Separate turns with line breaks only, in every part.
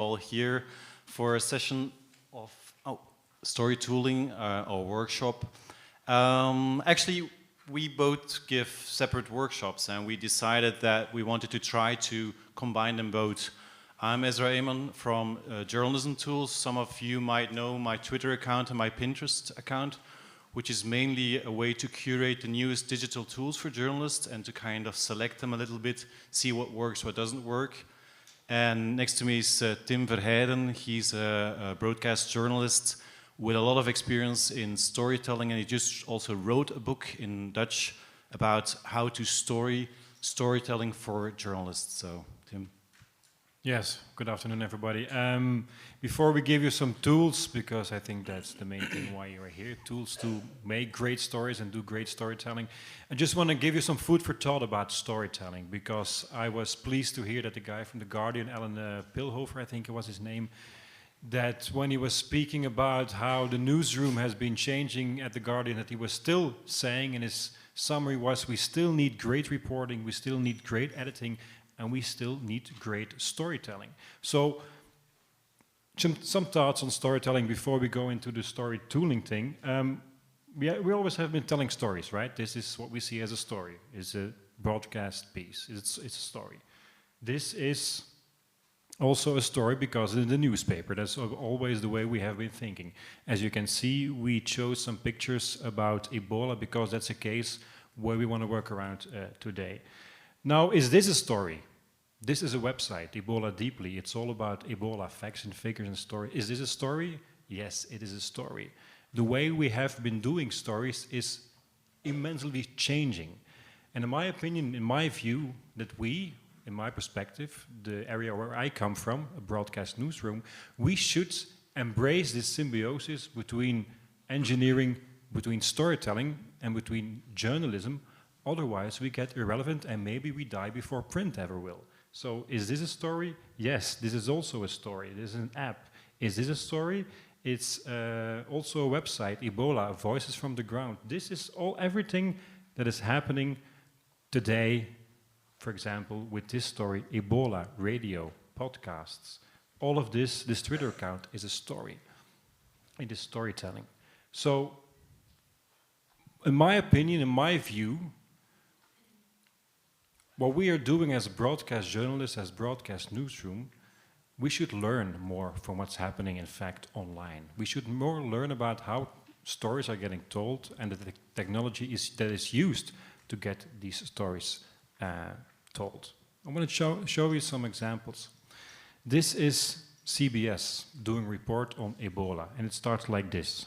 all here for a session of Storytooling or workshop. Actually, we both give separate workshops, and we decided that we wanted to try to combine them both. I'm Ezra Eeman from Journalism Tools. Some of you might know my Twitter account and my Pinterest account, which is mainly a way to curate the newest digital tools for journalists and to kind of select them a little bit, see what works, what doesn't work. And next to me is Tim Verheyden. He's a broadcast journalist with a lot of experience in storytelling, and he just also wrote a book in Dutch about how to storytelling for journalists. So, Tim.
Yes, good afternoon, everybody. Before we give you some tools, because I think that's the main thing why you're here, tools to make great stories and do great storytelling, I just want to give you some food for thought about storytelling, because I was pleased to hear that the guy from The Guardian, Alan Pilhofer, I think it was his name, that when he was speaking about how the newsroom has been changing at The Guardian, that he was still saying in his summary was, we still need great reporting, we still need great editing, and we still need great storytelling. So, some thoughts on storytelling before we go into the story tooling thing. We always have been telling stories, right? This is what we see as a story. It's a broadcast piece. It's a story. This is also a story because in the newspaper. That's always the way we have been thinking. As you can see, we chose some pictures about Ebola because that's a case where we want to work around today. Now, is this a story? This is a website, Ebola Deeply. It's all about Ebola, facts and figures and story. Is this a story? Yes, it is a story. The way we have been doing stories is immensely changing. And in my opinion, in my view, that we, in my perspective, the area where I come from, a broadcast newsroom, we should embrace this symbiosis between engineering, between storytelling, and between journalism. Otherwise, we get irrelevant and maybe we die before print ever will. So, is this a story? Yes, this is also a story. This is an app. Is this a story? It's also a website, Ebola, Voices from the Ground. This is everything that is happening today, for example, with this story, Ebola, radio, podcasts. All of this Twitter account is a story. It is storytelling. So, in my opinion, in my view, what we are doing as broadcast journalists, as broadcast newsroom, we should learn more from what's happening, in fact, online. We should more learn about how stories are getting told and the technology that is used to get these stories told. I'm going to show you some examples. This is CBS doing a report on Ebola, and it starts like this.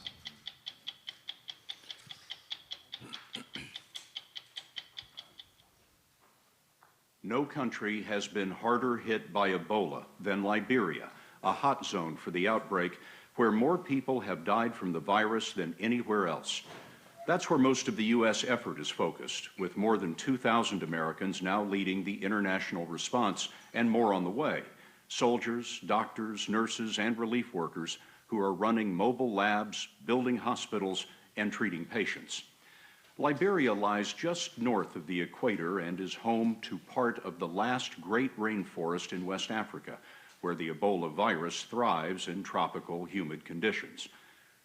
No country has been harder hit by Ebola than Liberia, a hot zone for the outbreak where more people have died from the virus than anywhere else. That's where most of the U.S. effort is focused, with more than 2,000 Americans now leading the international response and more on the way. Soldiers, doctors, nurses, and relief workers who are running mobile labs, building hospitals, and treating patients. Liberia lies just north of the equator and is home to part of the last great rainforest in West Africa, where the Ebola virus thrives in tropical, humid conditions.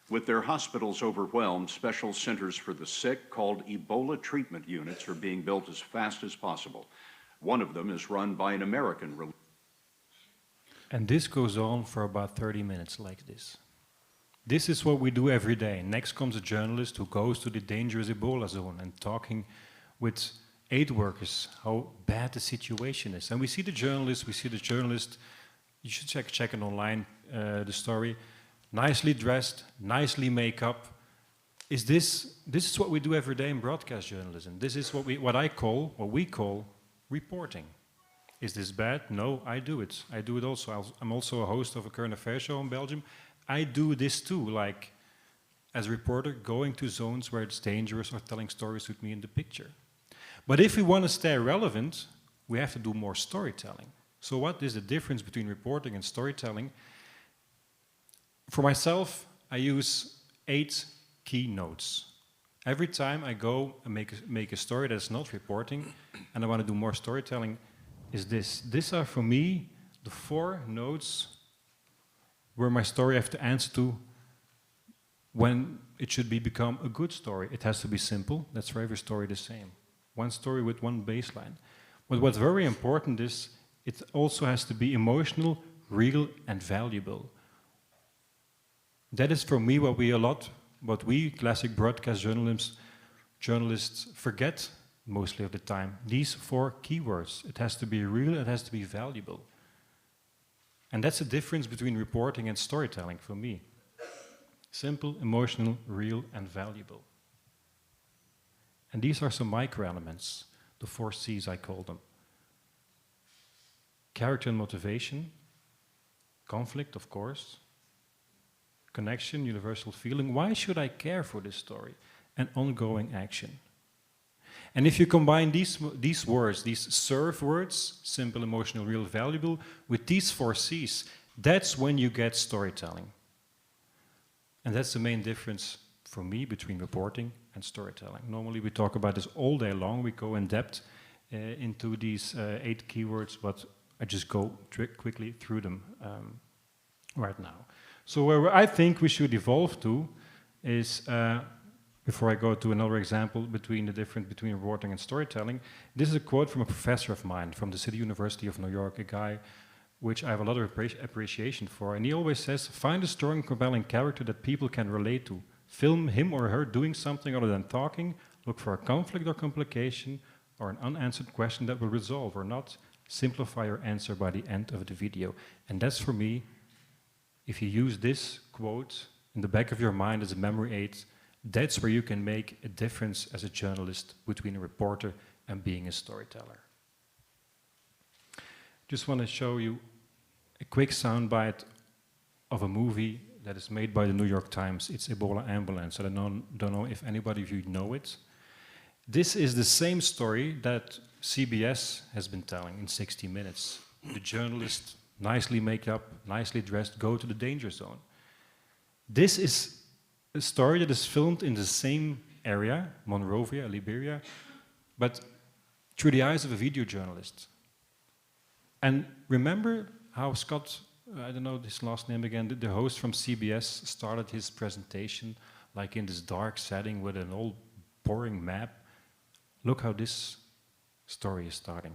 With their hospitals overwhelmed, special centers for the sick called Ebola treatment units are being built as fast as possible. One of them is run by an American relief.
And this goes on for about 30 minutes like this. This is what we do every day. Next comes a journalist who goes to the dangerous Ebola zone and talking with aid workers how bad the situation is. And we see the journalist, you should check it online, the story, nicely dressed, nicely make up. This is what we do every day in broadcast journalism. This is what we call reporting. Is this bad? No, I do it. I do it also. I'm also a host of a current affairs show in Belgium. I do this too, like as a reporter, going to zones where it's dangerous or telling stories with me in the picture. But if we want to stay relevant, we have to do more storytelling. So what is the difference between reporting and storytelling? For myself, I use 8 key notes. Every time I go and make a story that's not reporting, and I want to do more storytelling, is this. These are for me the 4 notes where my story have to answer to when it should become a good story. It has to be simple. That's for every story the same. One story with one baseline. But what's very important is it also has to be emotional, real, and valuable. That is for me what we classic broadcast journalists forget mostly of the time. These 4 keywords. It has to be real, it has to be valuable. And that's the difference between reporting and storytelling for me. Simple, emotional, real, and valuable. And these are some micro-elements, the 4 C's I call them. Character and motivation, conflict, of course, connection, universal feeling. Why should I care for this story? And ongoing action. And if you combine these words, these serve words, simple, emotional, real, valuable, with these 4 C's, that's when you get storytelling. And that's the main difference for me between reporting and storytelling. Normally we talk about this all day long. We go in depth into these 8 keywords, but I just go quickly through them right now. So where I think we should evolve to is, before I go to another example between the difference between reporting and storytelling, this is a quote from a professor of mine from the City University of New York, a guy which I have a lot of appreciation for. And he always says, find a strong, compelling character that people can relate to. Film him or her doing something other than talking, look for a conflict or complication, or an unanswered question that will resolve or not. Simplify your answer by the end of the video. And that's for me, if you use this quote in the back of your mind as a memory aid, that's where you can make a difference as a journalist between a reporter and being a storyteller. Just want to show you a quick soundbite of a movie that is made by the New York Times. It's Ebola Ambulance. I don't know if anybody of you know it. This is the same story that CBS has been telling in 60 minutes. The journalist, nicely made up, nicely dressed, go to the danger zone. This is a story that is filmed in the same area, Monrovia, Liberia, but through the eyes of a video journalist. And remember how Scott, I don't know his last name again, the host from CBS started his presentation like in this dark setting with an old boring map. Look how this story is starting.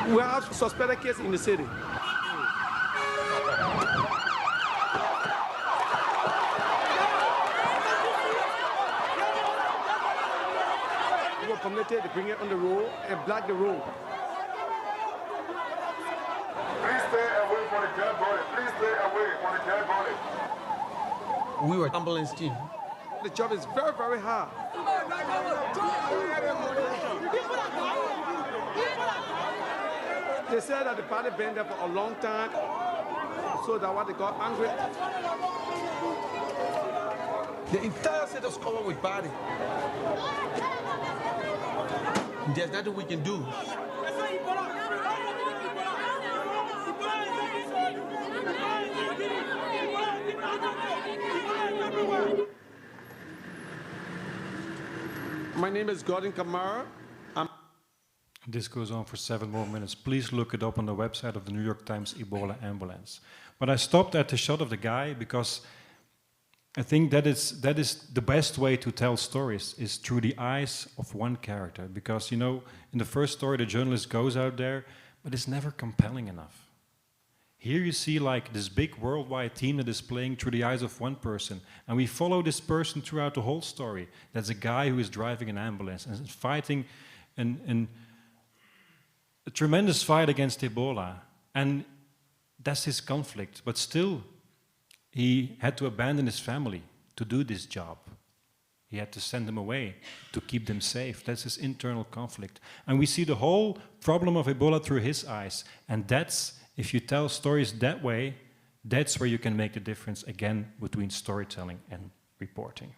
We have suspected case in the city. We were permitted to bring it on the road and block the road.
Please stay away from the dead body. Please stay away from the dead body.
We were ambulance team. The job is very, very hard. They said that the body been there for a long time, so that what they got angry. The entire city is covered with body. There's nothing we can do. My name is Gordon Kamara.
This goes on for 7 more minutes. Please look it up on the website of the New York Times Ebola Ambulance. But I stopped at the shot of the guy because I think that is the best way to tell stories, is through the eyes of one character. Because, you know, in the first story, the journalist goes out there, but it's never compelling enough. Here you see like this big worldwide team that is playing through the eyes of one person. And we follow this person throughout the whole story. That's a guy who is driving an ambulance and fighting a tremendous fight against Ebola. And that's his conflict. But still, he had to abandon his family to do this job. He had to send them away to keep them safe. That's his internal conflict. And we see the whole problem of Ebola through his eyes. And that's, if you tell stories that way, that's where you can make the difference again between storytelling and reporting.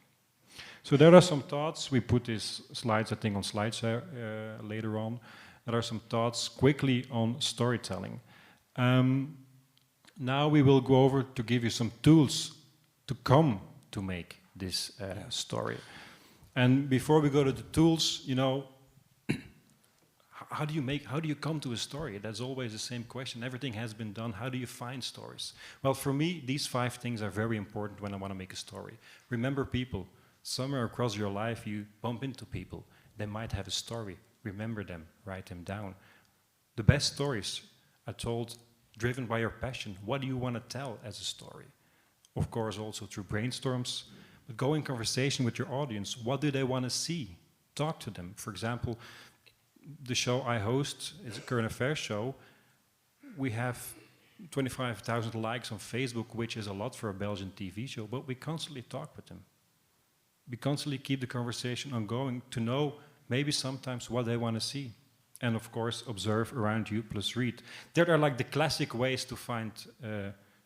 So there are some thoughts. We put these slides, I think, on slides later on. There are some thoughts quickly on storytelling. Now we will go over to give you some tools to come to make this story. And before we go to the tools, you know, how do you come to a story? That's always the same question. Everything has been done. How do you find stories? Well, for me, these 5 things are very important when I want to make a story. Remember people. Somewhere across your life, you bump into people. They might have a story. Remember them. Write them down. The best stories are told driven by your passion. What do you want to tell as a story? Of course, also through brainstorms. But go in conversation with your audience. What do they want to see? Talk to them. For example, the show I host is a current affairs show. We have 25,000 likes on Facebook, which is a lot for a Belgian TV show, but we constantly talk with them. We constantly keep the conversation ongoing to know maybe sometimes what they want to see. And of course, observe around you plus read. There are like the classic ways to find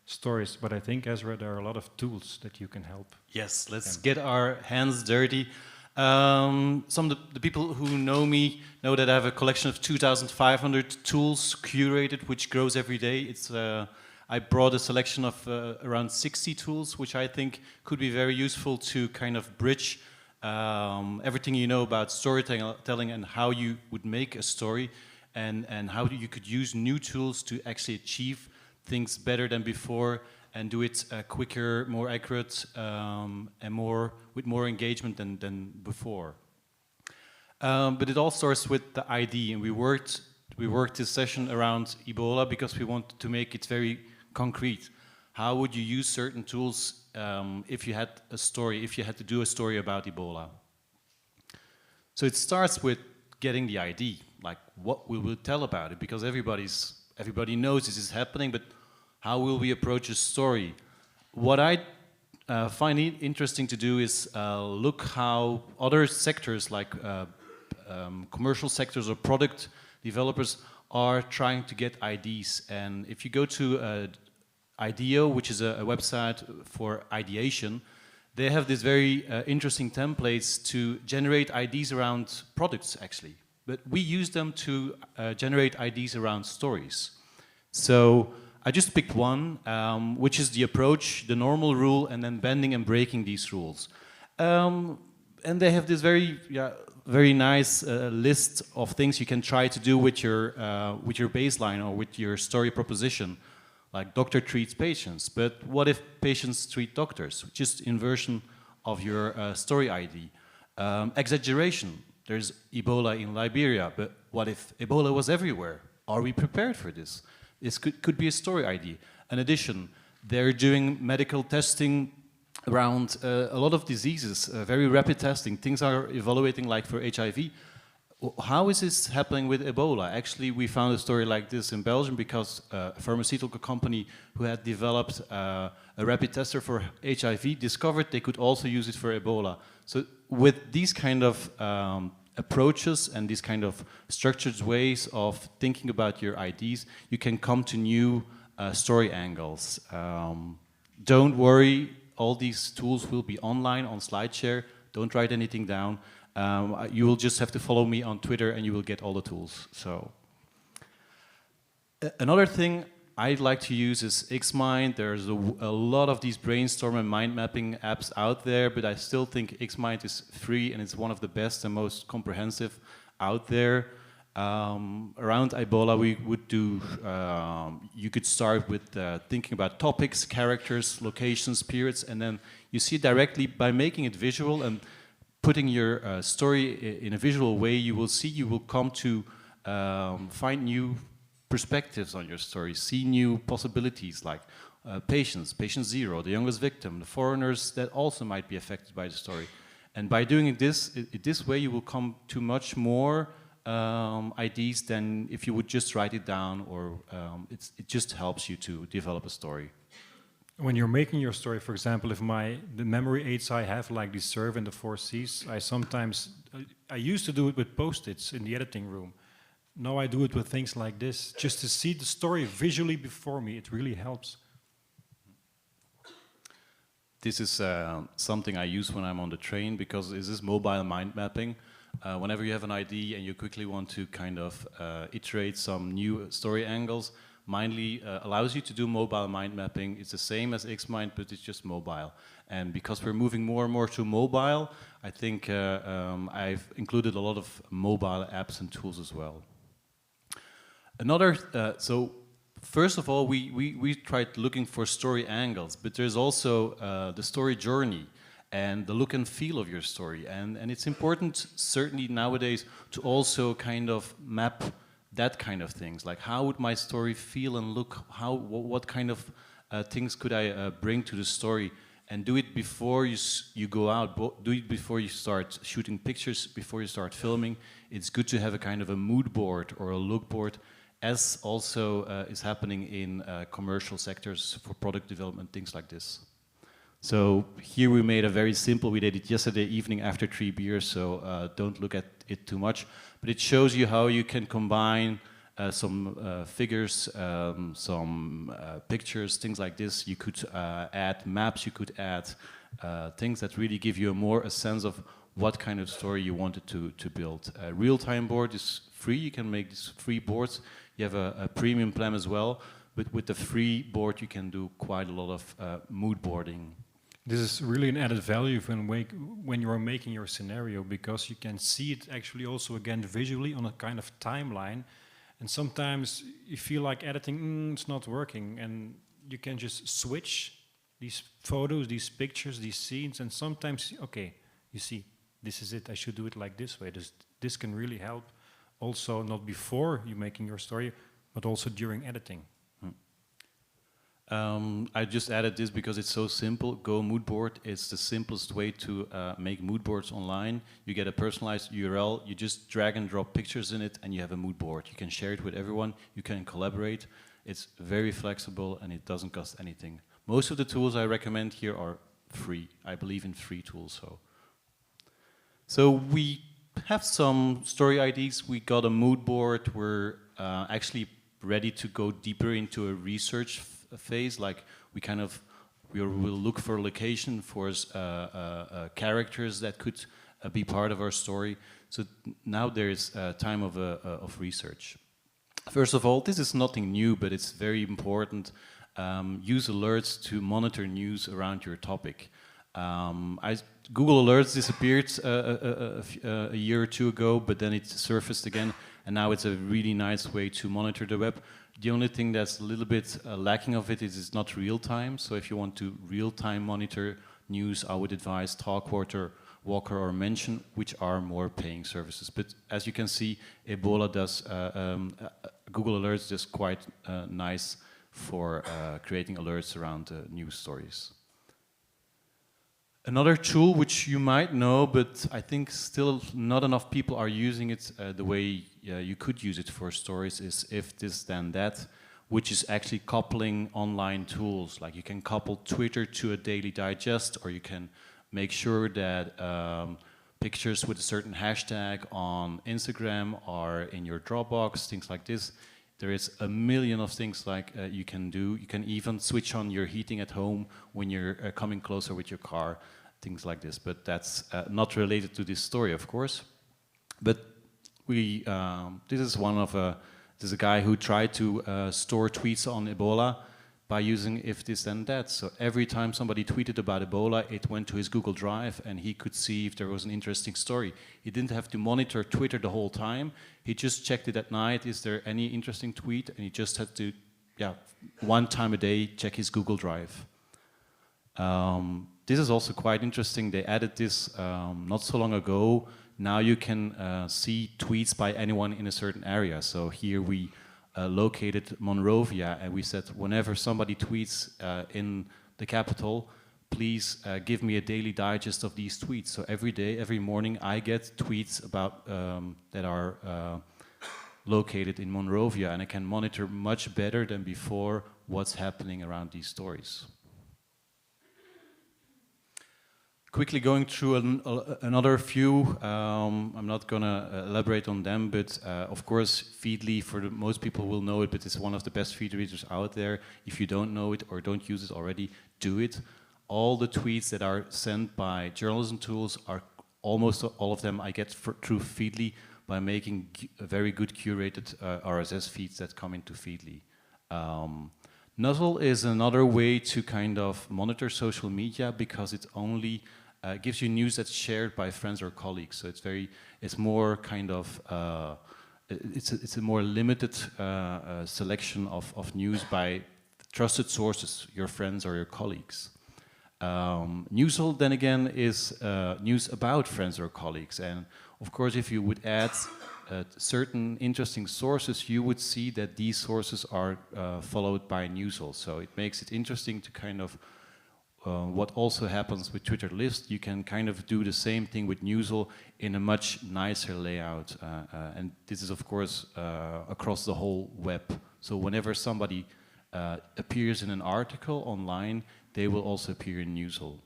stories, but I think, Ezra, there are a lot of tools that you can help.
Yes, let's get our hands dirty. Some of the people who know me know that I have a collection of 2,500 tools curated, which grows every day. I brought a selection of around 60 tools, which I think could be very useful to kind of bridge everything you know about storytelling and how you would make a story, and how you could use new tools to actually achieve things better than before and do it quicker, more accurate, and with more engagement than before. But it all starts with the ID, and we worked this session around Ebola because we wanted to make it very concrete. How would you use certain tools if you had a story, if you had to do a story about Ebola? So it starts with getting the ID, like what we will tell about it, because everybody knows this is happening, but how will we approach a story? What I find interesting to do is look how other sectors, like commercial sectors or product developers, are trying to get IDs. And if you go to IDEO, which is a website for ideation, they have these very interesting templates to generate IDs around products, actually. But we use them to generate IDs around stories. So I just picked one, which is the approach, the normal rule, and then bending and breaking these rules. And they have this very nice list of things you can try to do with your baseline or with your story proposition. Like doctor treats patients, but what if patients treat doctors? Just inversion of your story ID. Exaggeration. There's Ebola in Liberia, but what if Ebola was everywhere? Are we prepared for this? This could be a story ID. In addition, they're doing medical testing around a lot of diseases, very rapid testing. Things are evaluating, like for HIV. How is this happening with Ebola? Actually, we found a story like this in Belgium because a pharmaceutical company who had developed a rapid tester for HIV discovered they could also use it for Ebola. So with these kind of approaches and these kind of structured ways of thinking about your IDs, you can come to new story angles. Don't worry, all these tools will be online on SlideShare. Don't write anything down. You will just have to follow me on Twitter and you will get all the tools. So another thing I'd like to use is Xmind. There's a lot of these brainstorm and mind mapping apps out there, but I still think Xmind is free and it's one of the best and most comprehensive out there. Around Ebola, we would do, you could start with thinking about topics, characters, locations, periods, and then you see directly by making it visual and putting your story in a visual way, you will come to find new perspectives on your story, see new possibilities like patient zero, the youngest victim, the foreigners that also might be affected by the story. And by doing it this way, you will come to much more ideas than if you would just write it down, or it just helps you to develop a story.
When you're making your story, for example, if the memory aids I have, like the serve and the 4 C's, I used to do it with Post-its in the editing room. Now I do it with things like this, just to see the story visually before me. It really helps.
This is something I use when I'm on the train, because this is mobile mind mapping. Whenever you have an idea and you quickly want to kind of iterate some new story angles, Mindly allows you to do mobile mind mapping. It's the same as Xmind, but it's just mobile. And because we're moving more and more to mobile, I think I've included a lot of mobile apps and tools as well. So first of all, we tried looking for story angles, but there's also the story journey and the look and feel of your story. And it's important, certainly nowadays, to also kind of map that kind of things. Like, how would my story feel and look? What kind of things could I bring to the story? And do it before you go out, do it before you start shooting pictures, before you start filming. It's good to have a kind of a mood board or a look board, as also is happening in commercial sectors for product development, things like this. So here we made a very simple, we did it yesterday evening after 3 beers, so don't look at it too much. But it shows you how you can combine some figures, some pictures, things like this. You could add maps, you could add things that really give you a sense of what kind of story you wanted to build. A real-time board is free, you can make these free boards. You have a premium plan as well, but with the free board you can do quite a lot of mood boarding.
This is really an added value when you are making your scenario, because you can see it actually also again visually on a kind of timeline. And sometimes you feel like editing, it's not working, and you can just switch these photos, these pictures, these scenes, and sometimes, okay, you see, this is it, I should do it like this way. This can really help also, not before you making your story, but also during editing.
I just added this because it's so simple. Go mood board. It's the simplest way to make mood boards online. You get a personalized URL. You just drag and drop pictures in it, and you have a mood board. You can share it with everyone. You can collaborate. It's very flexible, and it doesn't cost anything. Most of the tools I recommend here are free. I believe in free tools. So we have some story ideas. We got a mood board. We're actually ready to go deeper into a research phase. Like we will look for location for characters that could be part of our story. So now there is time of research. First of all, this is nothing new, but it's very important. Use alerts to monitor news around your topic. Google Alerts disappeared a year or two ago, but then it surfaced again, and now it's a really nice way to monitor the web. The only thing that's a little bit lacking of it is it's not real time. So if you want to real time monitor news, I would advise Talkwater, Walker, or Mention, which are more paying services. But as you can see, Ebola does, Google Alerts is quite nice for creating alerts around news stories. Another tool which you might know, but I think still not enough people are using it the way you could use it for stories, is If This Then That, which is actually coupling online tools. Like you can couple Twitter to a daily digest, or you can make sure that pictures with a certain hashtag on Instagram are in your Dropbox, things like this. There is a million of things like you can do. You can even switch on your heating at home when you're coming closer with your car, things like this. But that's not related to this story, of course. But this is a guy who tried to store tweets on Ebola by using If This Then That. So every time somebody tweeted about Ebola, it went to his Google Drive and he could see if there was an interesting story. He didn't have to monitor Twitter the whole time. He just checked it at night. Is there any interesting tweet? And he just had to, one time a day, check his Google Drive. This is also quite interesting. They added this not so long ago. Now you can see tweets by anyone in a certain area. So here we located Monrovia, and we said whenever somebody tweets in the capital, please give me a daily digest of these tweets. So every day, every morning, I get tweets about that are located in Monrovia, and I can monitor much better than before what's happening around these stories. Quickly going through another few, I'm not going to elaborate on them, but of course Feedly, most people will know it, but it's one of the best feed readers out there. If you don't know it or don't use it already, do it. All the tweets that are sent by journalism tools are almost all of them I get through Feedly by making very good curated RSS feeds that come into Feedly. Nuzzle is another way to kind of monitor social media because it only gives you news that's shared by friends or colleagues. So it's more kind of, it's a more limited selection of news by trusted sources, your friends or your colleagues. Newsle, then again, is news about friends or colleagues. And of course, if you would add certain interesting sources, you would see that these sources are followed by Newsle. So it makes it interesting to kind of, what also happens with Twitter list, you can kind of do the same thing with Newsle in a much nicer layout. And this is, of course, across the whole web. So whenever somebody appears in an article online, they will also appear in Newsle.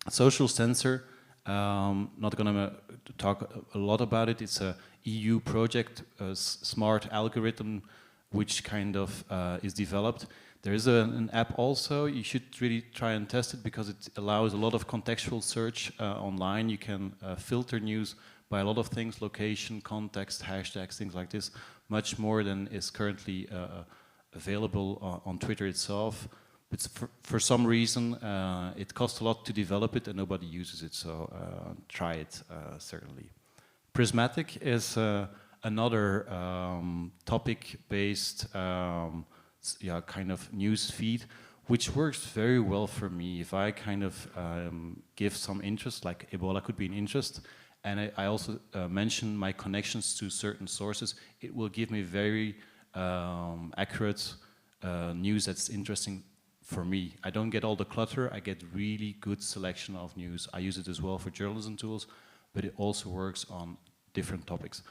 Social Sensor, not going to talk a lot about it. It's a EU project, a smart algorithm, which kind of is developed. There is an app also. You should really try and test it because it allows a lot of contextual search online. You can filter news by a lot of things, location, context, hashtags, things like this, much more than is currently available on Twitter itself. But for some reason, it costs a lot to develop it and nobody uses it, so try it, certainly. Prismatic is another topic-based kind of news feed, which works very well for me. If I kind of give some interest, like Ebola could be an interest, and I also mention my connections to certain sources, it will give me very accurate news that's interesting for me. I don't get all the clutter, I get really good selection of news. I use it as well for journalism tools, but it also works on different topics.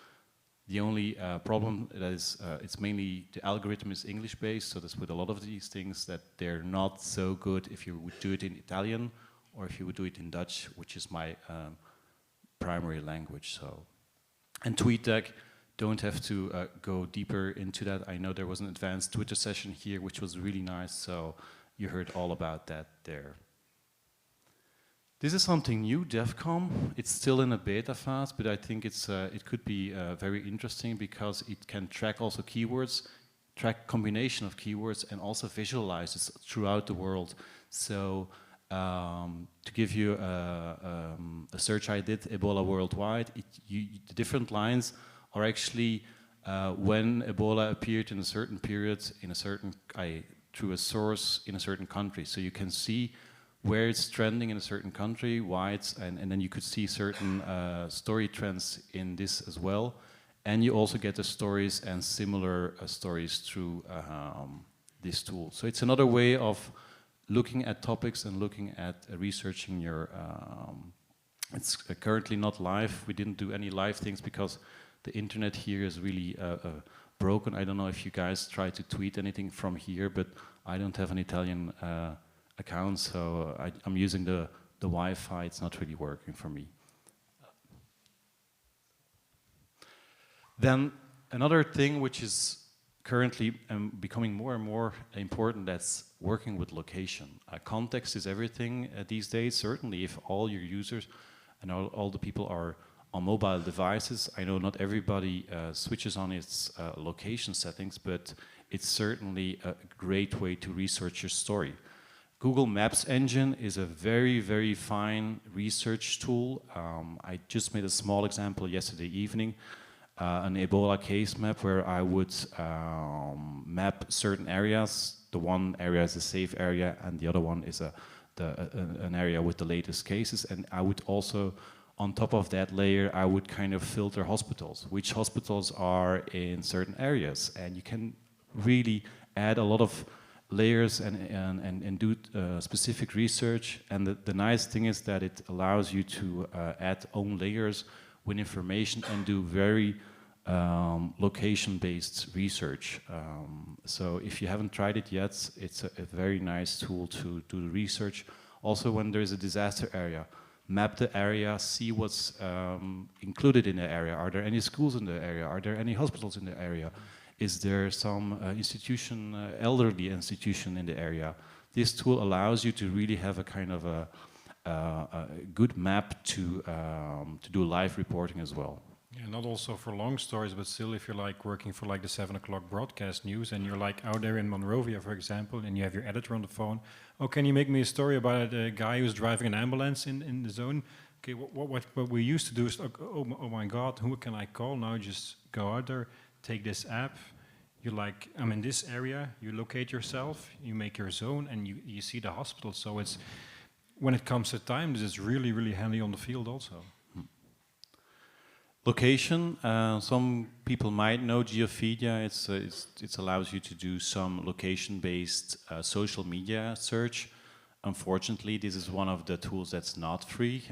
The only problem that is, it's mainly, the algorithm is English based, so that's with a lot of these things that they're not so good if you would do it in Italian or if you would do it in Dutch, which is my primary language. So, and TweetDeck, don't have to go deeper into that. I know there was an advanced Twitter session here, which was really nice, so you heard all about that there. This is something new, DevCom. It's still in a beta phase, but I think it's it could be very interesting because it can track also keywords, track combination of keywords, and also visualize it throughout the world. So to give you a search I did, Ebola worldwide, the different lines are actually when Ebola appeared in a certain period, in a certain, through a source in a certain country. So you can see where it's trending in a certain country, why it's, and then you could see certain story trends in this as well. And you also get the stories and similar stories through this tool. So it's another way of looking at topics and looking at researching your, it's currently not live. We didn't do any live things because the internet here is really broken. I don't know if you guys try to tweet anything from here, but I don't have an Italian account, so I'm using the Wi-Fi. It's not really working for me. Then another thing which is currently becoming more and more important, that's working with location. Context is everything these days. Certainly if all your users and all the people are on mobile devices, I know not everybody switches on its location settings, but it's certainly a great way to research your story. Google Maps engine is a very, very fine research tool. I just made a small example yesterday evening, an Ebola case map where I would map certain areas. The one area is a safe area and the other one is an area with the latest cases. And I would also, on top of that layer, I would kind of filter hospitals, which hospitals are in certain areas. And you can really add a lot of layers and do specific research. And the nice thing is that it allows you to add own layers with information and do very location-based research. So if you haven't tried it yet, it's a very nice tool to do the research. Also when there's a disaster area, map the area, see what's included in the area. Are there any schools in the area? Are there any hospitals in the area? Is there some institution, elderly institution in the area? This tool allows you to really have a kind of a good map to do live reporting as well.
Yeah, not also for long stories, but still if you're like working for like the 7 o'clock broadcast news and you're like out there in Monrovia, for example, and you have your editor on the phone, oh, can you make me a story about a guy who's driving an ambulance in the zone? Okay, what we used to do is, oh my God, who can I call now? Just go out there, take this app, you like, I'm in this area, you locate yourself, you make your zone, and you see the hospital. So it's, when it comes to time, this is really, really handy on the field also.
Location, some people might know Geophidia. It allows you to do some location-based social media search. Unfortunately, this is one of the tools that's not free.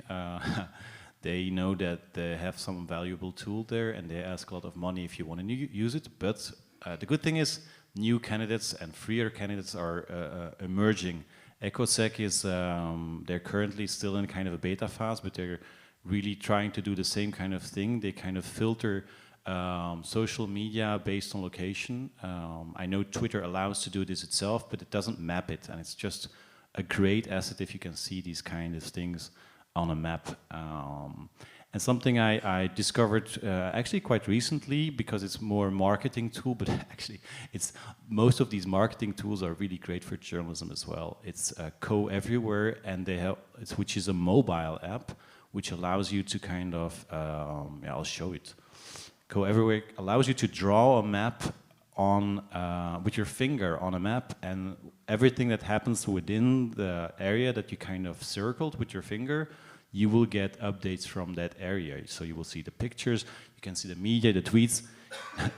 They know that they have some valuable tool there and they ask a lot of money if you want to use it. But the good thing is new candidates and freer candidates are emerging. EcoSec is, they're currently still in kind of a beta phase, but they're really trying to do the same kind of thing. They kind of filter social media based on location. I know Twitter allows to do this itself, but it doesn't map it, and it's just a great asset if you can see these kind of things on a map. And something I discovered actually quite recently, because it's more a marketing tool, but actually most of these marketing tools are really great for journalism as well. It's Co Everywhere, and which is a mobile app, which allows you to kind of, I'll show it. Co Everywhere allows you to draw a map on with your finger on a map, and everything that happens within the area that you kind of circled with your finger, you will get updates from that area. So you will see the pictures, you can see the media, the tweets.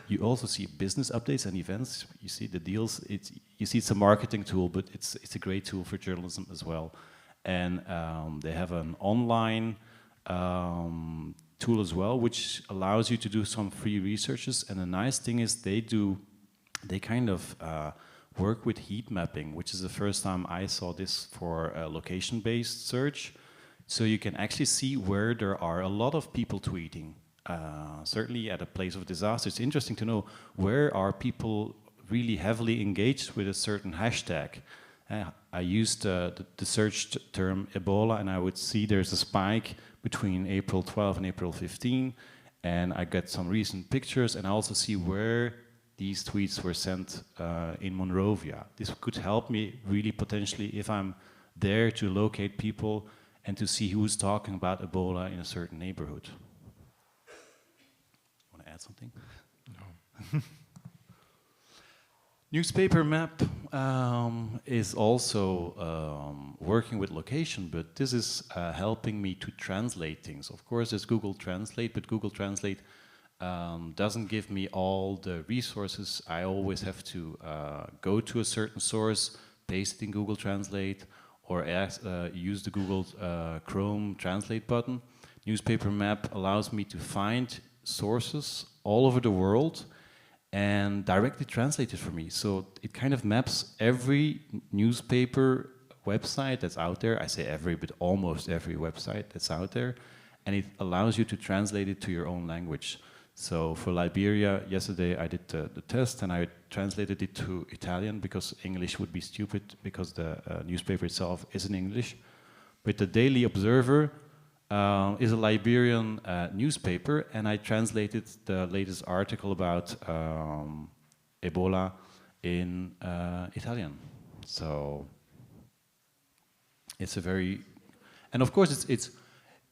You also see business updates and events. You see the deals. You see it's a marketing tool, but it's a great tool for journalism as well. And they have an online tool as well, which allows you to do some free researches. And the nice thing is they kind of work with heat mapping, which is the first time I saw this for a location-based search. So you can actually see where there are a lot of people tweeting. Certainly at a place of disaster, it's interesting to know where are people really heavily engaged with a certain hashtag. I used the search term Ebola, and I would see there's a spike between April 12 and April 15, and I get some recent pictures, and I also see where these tweets were sent in Monrovia. This could help me really potentially if I'm there to locate people and to see who's talking about Ebola in a certain neighborhood. Want to add something?
No.
Newspaper map is also working with location, but this is helping me to translate things. Of course, there's Google Translate, but Google Translate doesn't give me all the resources. I always have to go to a certain source, paste it in Google Translate, or use the Google Chrome Translate button. Newspaper map allows me to find sources all over the world and directly translate it for me. So it kind of maps every newspaper website that's out there. I say every, but almost every website that's out there. And it allows you to translate it to your own language. So for Liberia, yesterday I did the test and I translated it to Italian because English would be stupid because the newspaper itself is in English. But the Daily Observer is a Liberian newspaper, and I translated the latest article about Ebola in Italian. So it's a very, and of course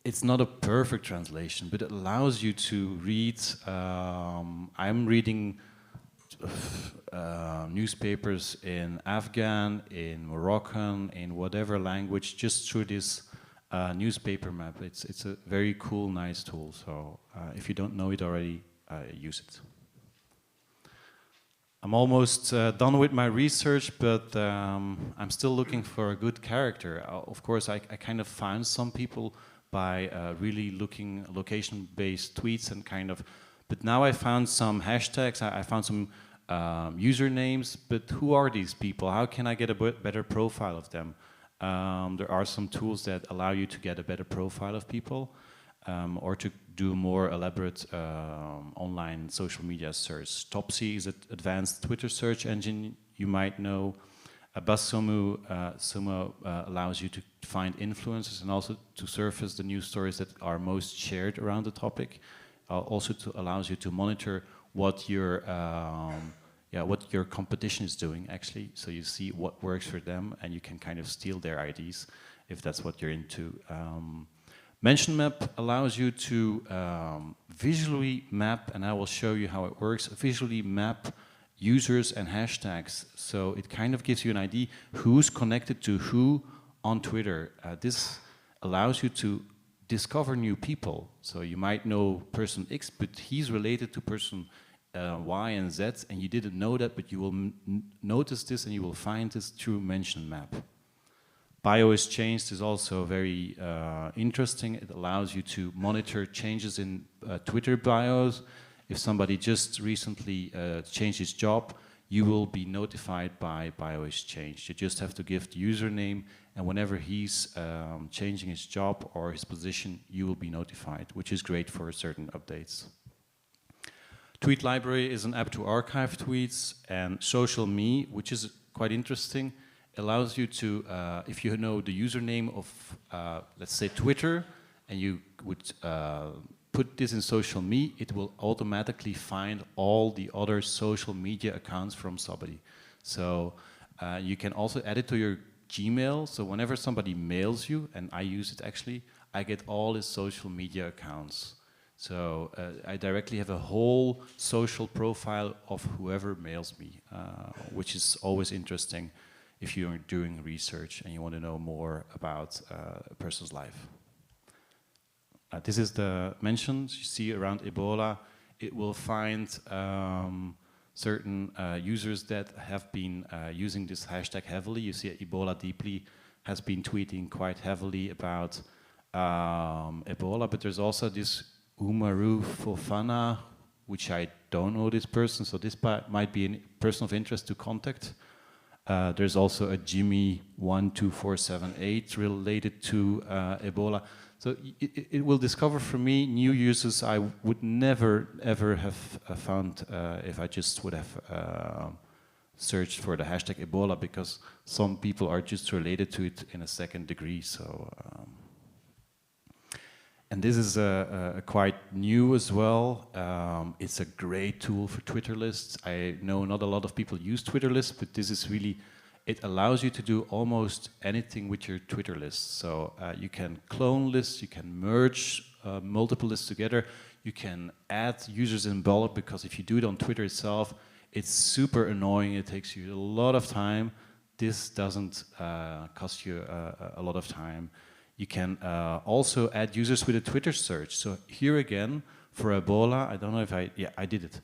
it's not a perfect translation, but it allows you to read. I'm reading newspapers in Afghan, in Moroccan, in whatever language, just through this newspaper map. It's a very cool, nice tool. So if you don't know it already, use it. I'm almost done with my research, but I'm still looking for a good character. Of course, I kind of found some people by really looking location-based tweets and kind of, but now I found some hashtags, I found some usernames, but who are these people? How can I get a better profile of them? There are some tools that allow you to get a better profile of people or to do more elaborate online social media search. Topsy is an advanced Twitter search engine you might know. BuzzSumo allows you to find influencers and also to surface the news stories that are most shared around the topic. also allows you to monitor what your what your competition is doing actually. So you see what works for them, and you can kind of steal their ideas if that's what you're into. Mention map allows you to visually map, and I will show you how it works, visually map users and hashtags. So it kind of gives you an idea who's connected to who on Twitter. This allows you to discover new people. So you might know person X, but he's related to person Y and Z, and you didn't know that, but you will notice this and you will find this through mention map. Bio is changed is also very interesting. It allows you to monitor changes in Twitter bios. If somebody just recently changed his job, you will be notified by bio is changed. You just have to give the username, and whenever he's changing his job or his position, you will be notified, which is great for certain updates. Tweet Library is an app to archive tweets, and Social Me, which is quite interesting, allows you to, if you know the username of, let's say, Twitter, and you would put this in Social Me, it will automatically find all the other social media accounts from somebody. So you can also add it to your Gmail, so whenever somebody mails you, and I use it actually, I get all his social media accounts. So I directly have a whole social profile of whoever mails me, which is always interesting if you're doing research and you want to know more about a person's life. This is the mentions you see around Ebola. It will find certain users that have been using this hashtag heavily. You see Ebola Deeply has been tweeting quite heavily about Ebola, but there's also this Umaru Fofana, which I don't know this person, so this might be a person of interest to contact. There's also a Jimmy12478 related to Ebola. So it will discover for me new users I would never ever have found if I just would have searched for the hashtag Ebola, because some people are just related to it in a second degree. So, and this is quite new as well. It's a great tool for Twitter lists. I know not a lot of people use Twitter lists, but this is really, it allows you to do almost anything with your Twitter lists. So you can clone lists, you can merge multiple lists together, you can add users in bulk, because if you do it on Twitter itself, it's super annoying, it takes you a lot of time. This doesn't cost you a lot of time. You can also add users with a Twitter search. So here again, for Ebola, I don't know if I did it.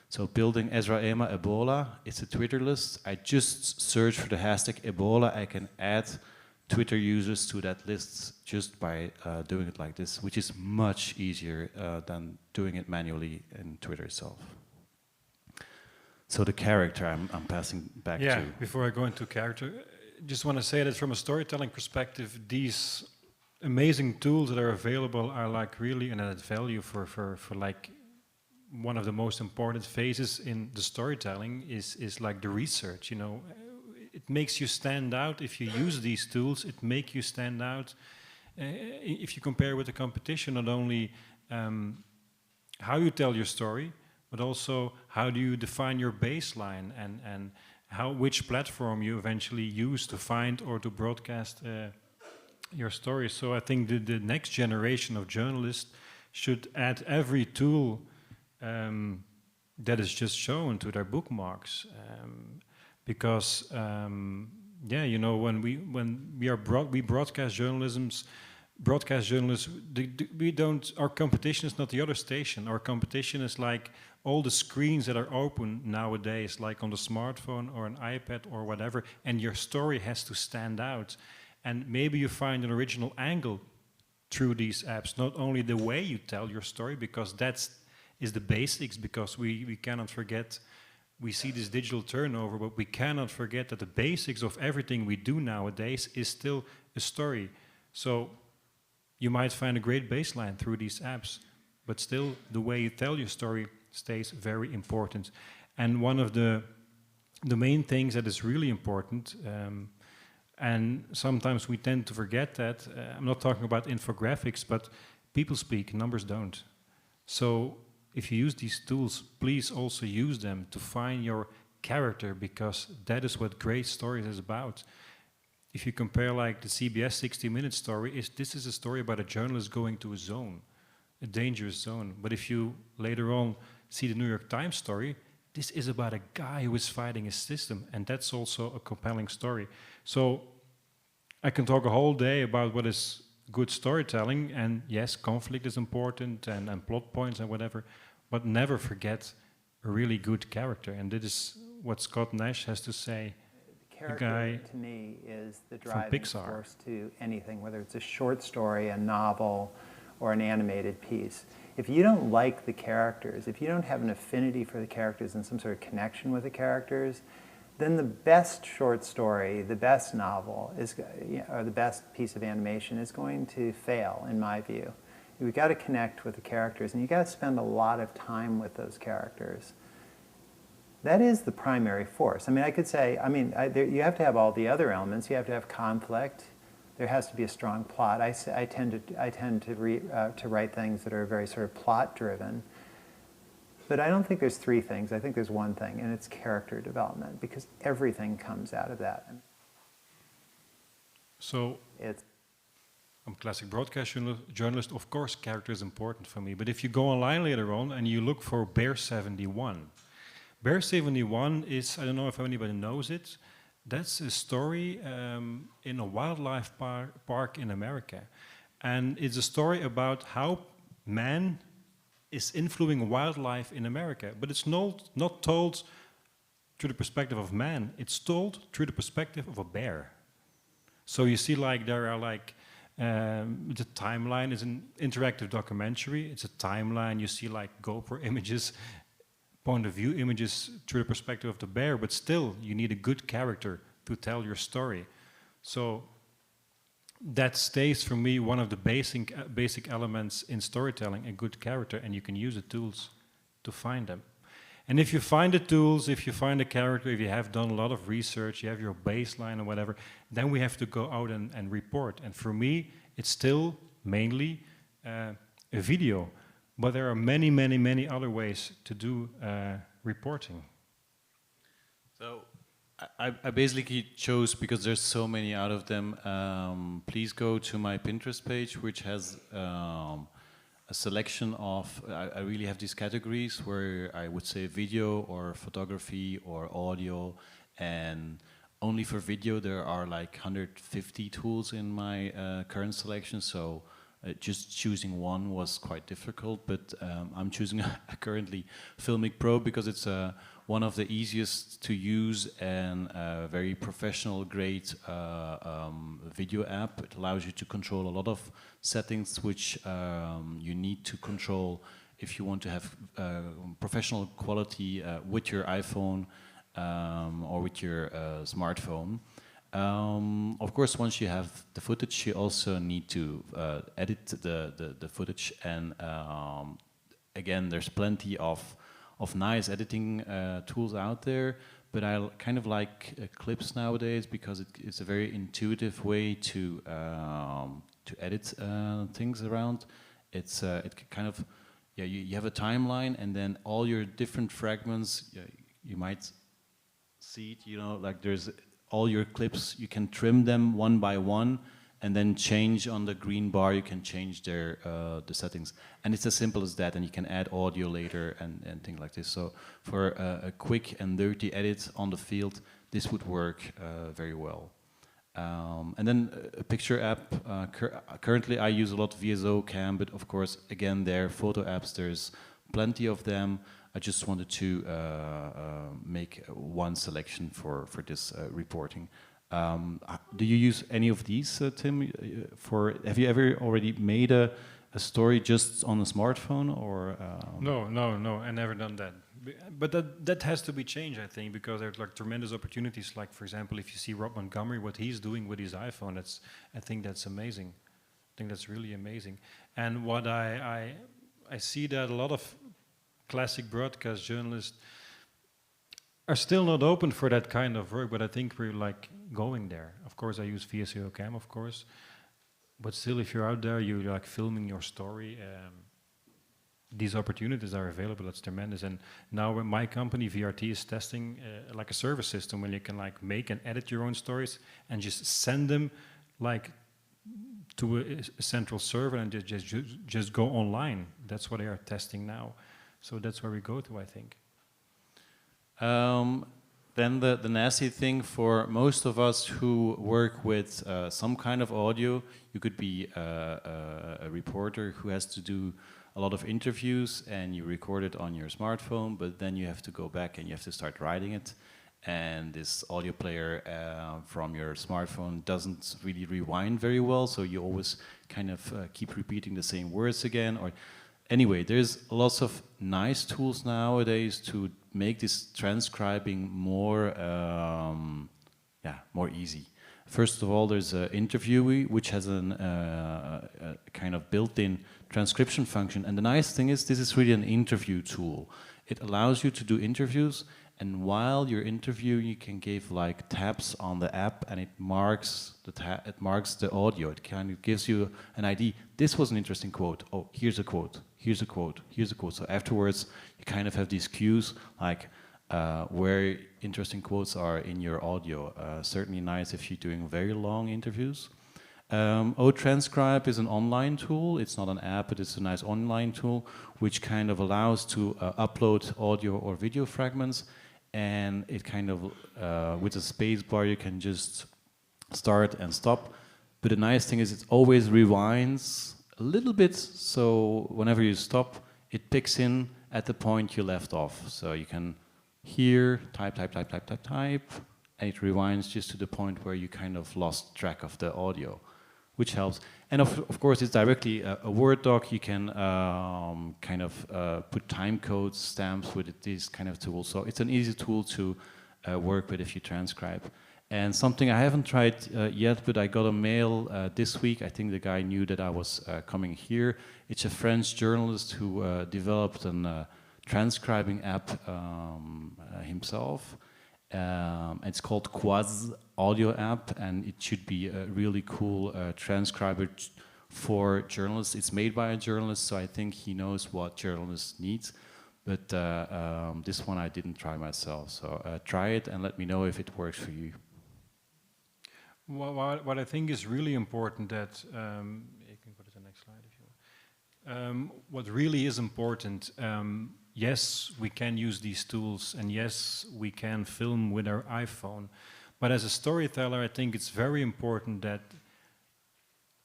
So building Ezra Eeman Ebola, it's a Twitter list. I just search for the hashtag Ebola. I can add Twitter users to that list just by doing it like this, which is much easier than doing it manually in Twitter itself. So the character I'm passing back to.
Yeah, before I go into character, just want to say that from a storytelling perspective, these amazing tools that are available are like really an added value for like one of the most important phases in the storytelling is like the research. You know, it makes you stand out if you use these tools. It makes you stand out if you compare with the competition. Not only how you tell your story, but also how do you define your baseline and which platform you eventually use to find or to broadcast your story. So I think the next generation of journalists should add every tool that is just shown to their bookmarks, because yeah, you know, when we broadcast journalists, we don't. Our competition is not the other station. Our competition is like all the screens that are open nowadays, like on the smartphone or an iPad or whatever, and your story has to stand out. And maybe you find an original angle through these apps, not only the way you tell your story, because is the basics, because we cannot forget, we see this digital turnover, but we cannot forget that the basics of everything we do nowadays is still a story. So you might find a great baseline through these apps, but still the way you tell your story stays very important. And one of the main things that is really important, and sometimes we tend to forget that, I'm not talking about infographics, but people speak, numbers don't. So if you use these tools, please also use them to find your character, because that is what great stories is about. If you compare like the CBS 60-minute story, this is a story about a journalist going to a zone, a dangerous zone. But if you later on see the New York Times story, this is about a guy who is fighting a system, and that's also a compelling story. So I can talk a whole day about what is good storytelling, and yes, conflict is important, and plot points and whatever, but never forget a really good character. And that is what Scott Nash has to say.
Character,
guy
to me, is the
from
driving
Pixar.
force to anything, whether it's a short story, a novel, or an animated piece. If you don't like the characters, if you don't have an affinity for the characters and some sort of connection with the characters, then the best short story, the best novel, or the best piece of animation is going to fail, in my view. You've got to connect with the characters, and you've got to spend a lot of time with those characters. That is the primary force. I mean, I could say, you have to have all the other elements. You have to have conflict. There has to be a strong plot. I tend to write things that are very sort of plot-driven. But I don't think there's three things. I think there's one thing, and it's character development, because everything comes out of that.
So
It's
I'm a classic broadcast journalist. Of course, character is important for me. But if you go online later on and you look for Bear 71, Bear 71 is, I don't know if anybody knows it, that's a story in a wildlife park in America. And it's a story about how man is influencing wildlife in America. But it's not told through the perspective of man, it's told through the perspective of a bear. So you see, like, there are like, the timeline is an interactive documentary. It's a timeline. You see like GoPro images, point of view images through the perspective of the bear, but still you need a good character to tell your story. So that stays for me one of the basic elements in storytelling, a good character, and you can use the tools to find them. And if you find the tools, if you find a character, if you have done a lot of research, you have your baseline or whatever, then we have to go out and report. And for me, it's still mainly a video. But there are many, many, many other ways to do reporting.
So I basically chose, because there's so many out of them, please go to my Pinterest page, which has a selection of, I really have these categories where I would say video or photography or audio, and only for video there are like 150 tools in my current selection, so just choosing one was quite difficult, but I'm choosing currently Filmic Pro because it's one of the easiest to use and very professional grade video app. It allows you to control a lot of settings which you need to control if you want to have professional quality with your iPhone or with your smartphone. Of course, once you have the footage, you also need to edit the footage, and again, there's plenty of nice editing tools out there, but I kind of like clips nowadays because it's a very intuitive way to edit things around. It's it kind of, yeah, you have a timeline, and then all your different fragments, you might see it, you know, like there's all your clips, you can trim them one by one, and then change on the green bar, you can change their the settings. And it's as simple as that, and you can add audio later and things like this. So for a quick and dirty edit on the field, this would work very well. And then a picture app, currently I use a lot of VSO Cam, but of course, again, there are photo apps, there's plenty of them. I just wanted to make one selection for this reporting. Do you use any of these, Tim? Have you ever already made a story just on a smartphone, or?
No, I never done that. But that has to be changed, I think, because there's like tremendous opportunities. Like, for example, if you see Rob Montgomery, what he's doing with his iPhone, I think that's amazing. I think that's really amazing. And what I see that a lot of classic broadcast journalists are still not open for that kind of work, but I think we're like going there. Of course, I use VSO Cam, of course, but still, if you're out there, you're like filming your story. these opportunities are available. That's tremendous. And now when my company VRT is testing like a service system where you can like make and edit your own stories and just send them like to a central server and just go online. That's what they are testing now. So that's where we go to, I think.
Then the nasty thing for most of us who work with some kind of audio, you could be a reporter who has to do a lot of interviews and you record it on your smartphone, but then you have to go back and you have to start writing it. And this audio player from your smartphone doesn't really rewind very well, so you always kind of keep repeating the same words again. Or anyway, there's lots of nice tools nowadays to make this transcribing more, more easy. First of all, there's an interviewee which has a kind of built-in transcription function, and the nice thing is this is really an interview tool. It allows you to do interviews, and while you're interviewing, you can give like tabs on the app, and it marks the audio. It kind of gives you an idea. This was an interesting quote. Oh, here's a quote. Here's a quote. Here's a quote. So afterwards, you kind of have these cues like where interesting quotes are in your audio. Certainly nice if you're doing very long interviews. Transcribe is an online tool. It's not an app, but it's a nice online tool which kind of allows to upload audio or video fragments, and it kind of with a space bar you can just start and stop. But the nice thing is it always rewinds a little bit, so whenever you stop, it picks in at the point you left off. So you can hear, type, and it rewinds just to the point where you kind of lost track of the audio, which helps. And of course, it's directly a Word doc. You can kind of put time codes, stamps with these kind of tools. So it's an easy tool to work with if you transcribe. And something I haven't tried yet, but I got a mail this week. I think the guy knew that I was coming here. It's a French journalist who developed a transcribing app himself. It's called Quaz Audio App, and it should be a really cool transcriber for journalists. It's made by a journalist, so I think he knows what journalists need. But this one I didn't try myself, so try it and let me know if it works for you.
Well, what I think is really important that you can go to the next slide if you want. What really is important. Yes, we can use these tools, and yes, we can film with our iPhone. But as a storyteller, I think it's very important that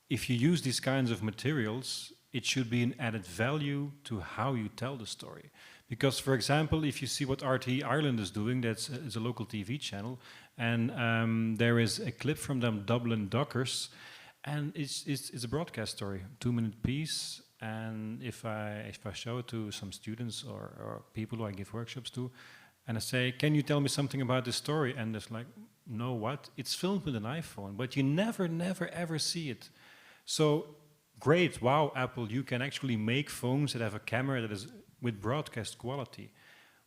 if you use these kinds of materials, it should be an added value to how you tell the story. Because, for example, if you see what RTE Ireland is doing, it's a local TV channel, and there is a clip from them, Dublin Dockers, and it's a broadcast story, 2-minute piece. And if I show it to some students or people who I give workshops to, and I say, can you tell me something about this story? And it's like, no, what? It's filmed with an iPhone, but you never, ever see it. So, great, wow, Apple, you can actually make phones that have a camera that is with broadcast quality.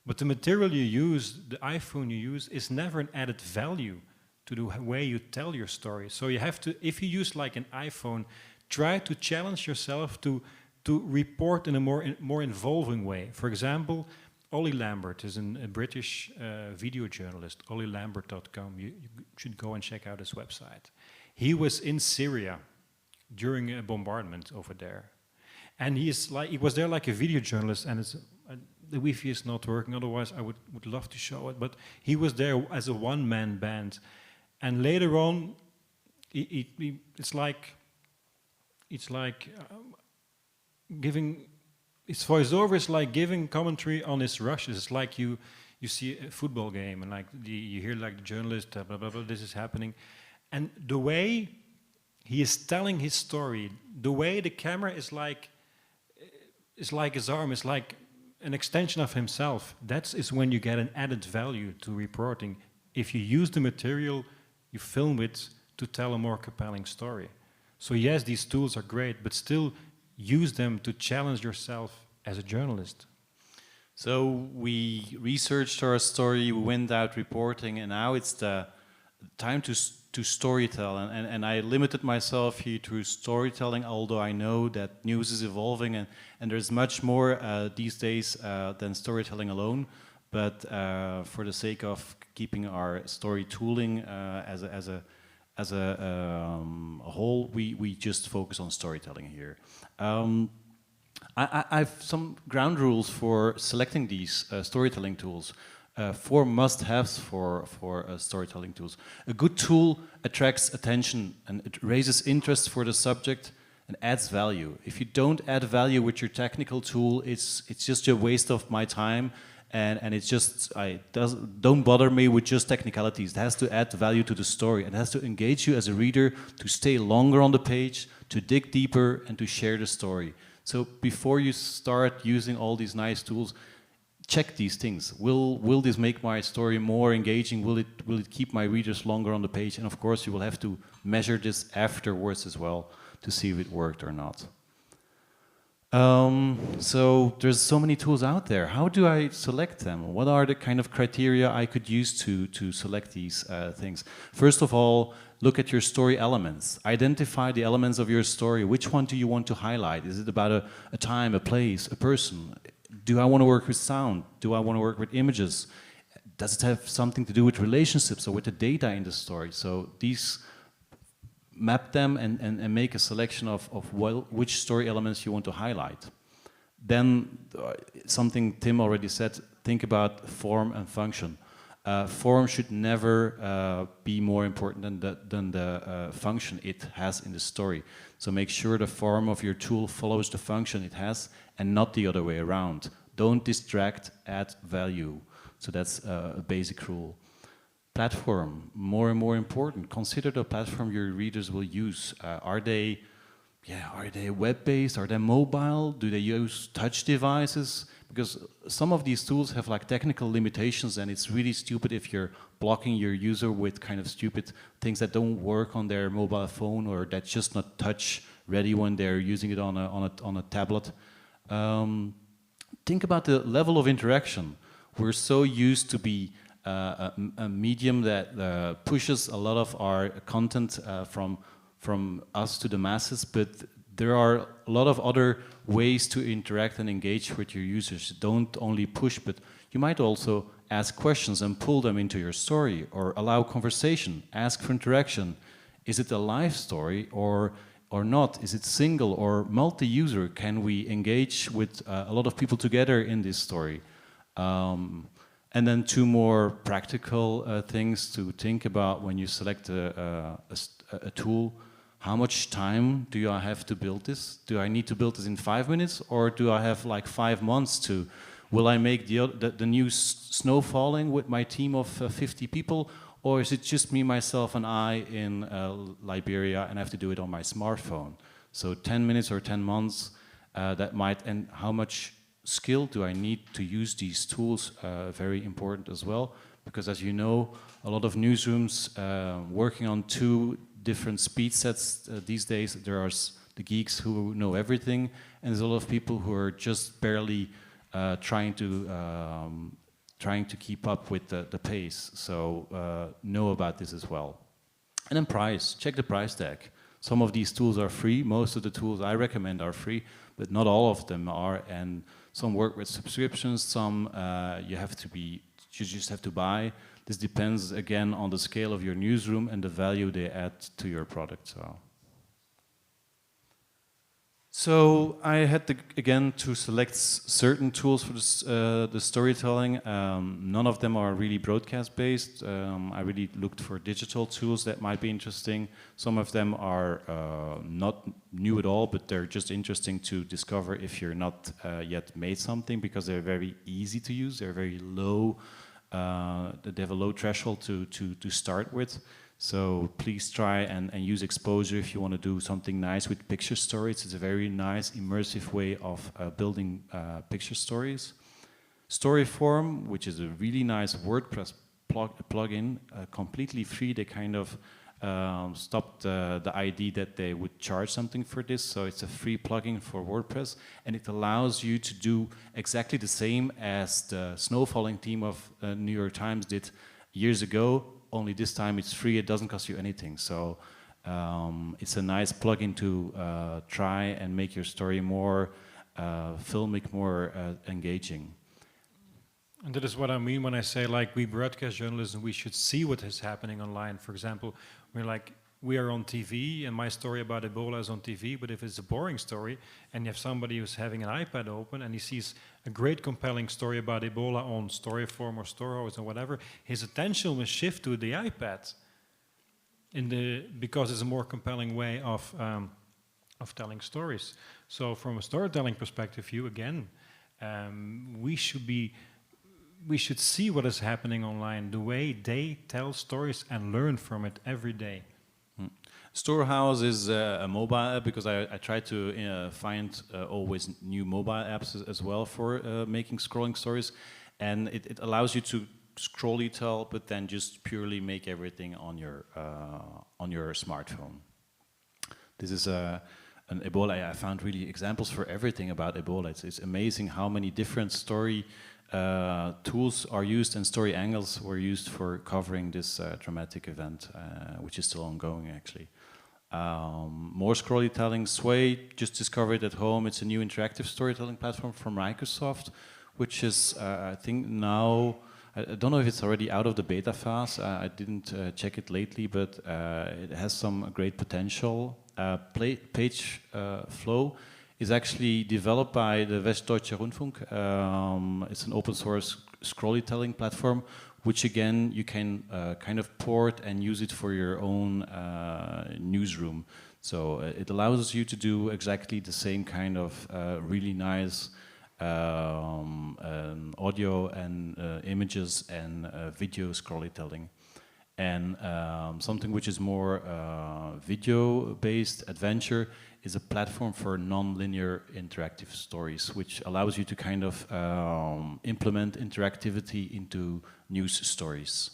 But the material you use, the iPhone you use, is never an added value to the way you tell your story. So you have to, if you use like an iPhone, try to challenge yourself to report in a more involving way. For example, Ollie Lambert is a British video journalist, ollielambert.com. You should go and check out his website. He was in Syria during a bombardment over there. And he was there like a video journalist, and the Wi-Fi is not working, otherwise I would love to show it, but he was there as a one-man band. And later on, it's like giving, his voiceover is like giving commentary on his rushes. It's like you see a football game, and like you hear like the journalist, blah, blah, blah, this is happening. And the way he is telling his story, the way the camera is like his arm, is like an extension of himself. That is when you get an added value to reporting. If you use the material you film it to tell a more compelling story. So yes, these tools are great, but still use them to challenge yourself as a journalist.
So we researched our story, we went out reporting, and now it's the time to to storytell, and I limited myself here to storytelling, although I know that news is evolving and there's much more these days than storytelling alone. But for the sake of keeping our story tooling as a whole, we just focus on storytelling here. I've some ground rules for selecting these storytelling tools. 4 must-haves for storytelling tools. A good tool attracts attention and it raises interest for the subject and adds value. If you don't add value with your technical tool, it's just a waste of my time, and it's just don't bother me with just technicalities. It has to add value to the story. It has to engage you as a reader to stay longer on the page, to dig deeper, and to share the story. So before you start using all these nice tools, check these things. Will this make my story more engaging? Will it keep my readers longer on the page? And of course, you will have to measure this afterwards as well to see if it worked or not. So there's so many tools out there. How do I select them? What are the kind of criteria I could use to select these things? First of all, look at your story elements. Identify the elements of your story. Which one do you want to highlight? Is it about a time, a place, a person? Do I want to work with sound? Do I want to work with images? Does it have something to do with relationships or with the data in the story? So these map them and make a selection of which story elements you want to highlight. Then something Tim already said, think about form and function. Form should never be more important than the function it has in the story. So make sure the form of your tool follows the function it has and not the other way around. Don't distract, add value. So that's a basic rule. Platform, more and more important. Consider the platform your readers will use. Are they web-based? Are they mobile? Do they use touch devices? Because some of these tools have like technical limitations, and it's really stupid if you're blocking your user with kind of stupid things that don't work on their mobile phone or that's just not touch ready when they're using it on a tablet. Think about the level of interaction. We're so used to be a medium that pushes a lot of our content from us to the masses, but there are a lot of other ways to interact and engage with your users. Don't only push, but you might also ask questions and pull them into your story, or allow conversation, ask for interaction. Is it a live story or not? Is it single or multi-user? Can we engage with a lot of people together in this story? And then 2 more practical things to think about when you select a tool. How much time do I have to build this? Do I need to build this in 5 minutes, or do I have like 5 months to? Will I make the new snow falling with my team of 50 people, or is it just me, myself, and I in Liberia, and I have to do it on my smartphone? So 10 minutes or 10 months, that might. And how much skill do I need to use these tools? Very important as well, because as you know, a lot of newsrooms working on 2 different speed sets these days. There are the geeks who know everything, and there's a lot of people who are just barely trying to keep up with the pace. So know about this as well. And then price. Check the price tag. Some of these tools are free. Most of the tools I recommend are free, but not all of them are. And some work with subscriptions. Some you just have to buy. This depends, again, on the scale of your newsroom and the value they add to your product. So I had again to select certain tools for the storytelling. None of them are really broadcast-based. I really looked for digital tools that might be interesting. Some of them are not new at all, but they're just interesting to discover if you're not yet made something, because they're very easy to use. They're very low. They have a low threshold to start with. So please try and use exposure if you want to do something nice with picture stories. It's a very nice, immersive way of building picture stories. Storyform, which is a really nice WordPress plugin, completely free. They kind of stopped the idea that they would charge something for this. So it's a free plugin for WordPress, and it allows you to do exactly the same as the snowfalling team of New York Times did years ago, only this time it's free, it doesn't cost you anything. So it's a nice plugin to try and make your story more filmic, more engaging.
And that is what I mean when I say, like, we broadcast journalism, we should see what is happening online. For example, we are on TV, and my story about Ebola is on TV, but if it's a boring story, and you have somebody who's having an iPad open, and he sees a great compelling story about Ebola on Storyform or Storyhouse or whatever, his attention will shift to the iPad, because it's a more compelling way of telling stories. So from a storytelling perspective view, again, we should see what is happening online, the way they tell stories, and learn from it every day.
Storehouse is a mobile app, because I try to find always new mobile apps as well for making scrolling stories, and it allows you to scrolly tell, but then just purely make everything on your smartphone. This is an Ebola. I found really examples for everything about Ebola. It's amazing how many different story tools are used and story angles were used for covering this dramatic event, which is still ongoing actually. More storytelling. Sway, just discovered at home. It's a new interactive storytelling platform from Microsoft, which is, I think now, I don't know if it's already out of the beta phase. I didn't check it lately, but it has some great potential. Page Flow is actually developed by the Westdeutsche Rundfunk. It's an open source storytelling platform, which again you can kind of port and use it for your own newsroom. So it allows you to do exactly the same kind of really nice audio and images and video storytelling. And something which is more video-based adventure is a platform for non-linear interactive stories, which allows you to kind of implement interactivity into news stories.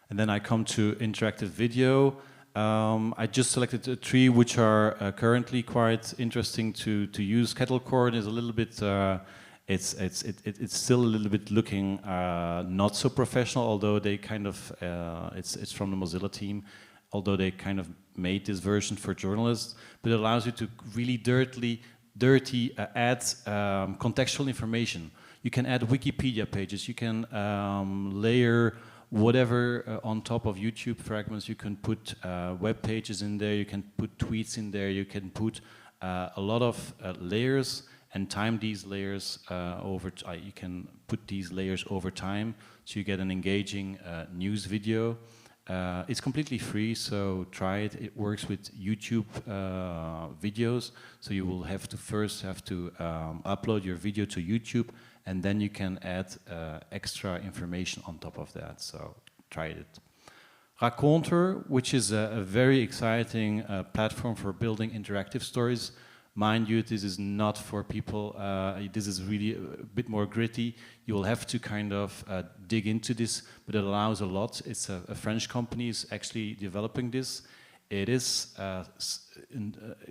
And then I come to interactive video. I just selected 3 which are currently quite interesting to use. Kettlecorn is a little bit, it's still a little bit looking not so professional, although they kind of, it's from the Mozilla team, although they kind of made this version for journalists, but it allows you to really dirty add contextual information. You can add Wikipedia pages, you can layer whatever on top of YouTube fragments. You can put web pages in there, you can put tweets in there, you can put a lot of layers and time these layers you can put these layers over time, so you get an engaging news video. It's completely free, so try it. It works with YouTube videos, so you will have to first upload your video to YouTube, and then you can add extra information on top of that, so try it. Raconter, which is a very exciting platform for building interactive stories. Mind you, this is not for people, this is really a bit more gritty. You will have to kind of dig into this, but it allows a lot. It's a French company is actually developing this. It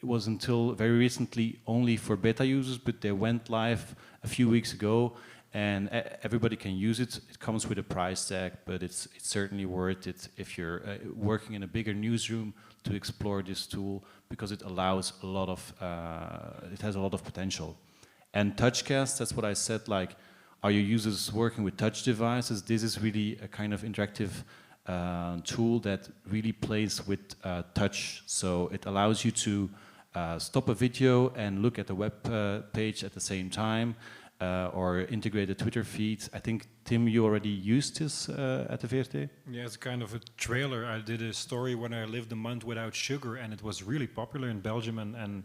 was until very recently only for beta users, but they went live a few weeks ago, and everybody can use it. It comes with a price tag, but it's certainly worth it if you're working in a bigger newsroom to explore this tool, because it allows a lot of, it has a lot of potential. And Touchcast, that's what I said, like, are your users working with touch devices? This is really a kind of interactive tool that really plays with touch. So it allows you to stop a video and look at the web page at the same time, or integrate a Twitter feed. I think, Tim, you already used this at the VRT?
Yeah, it's kind of a trailer. I did a story when I lived a month without sugar, and it was really popular in Belgium and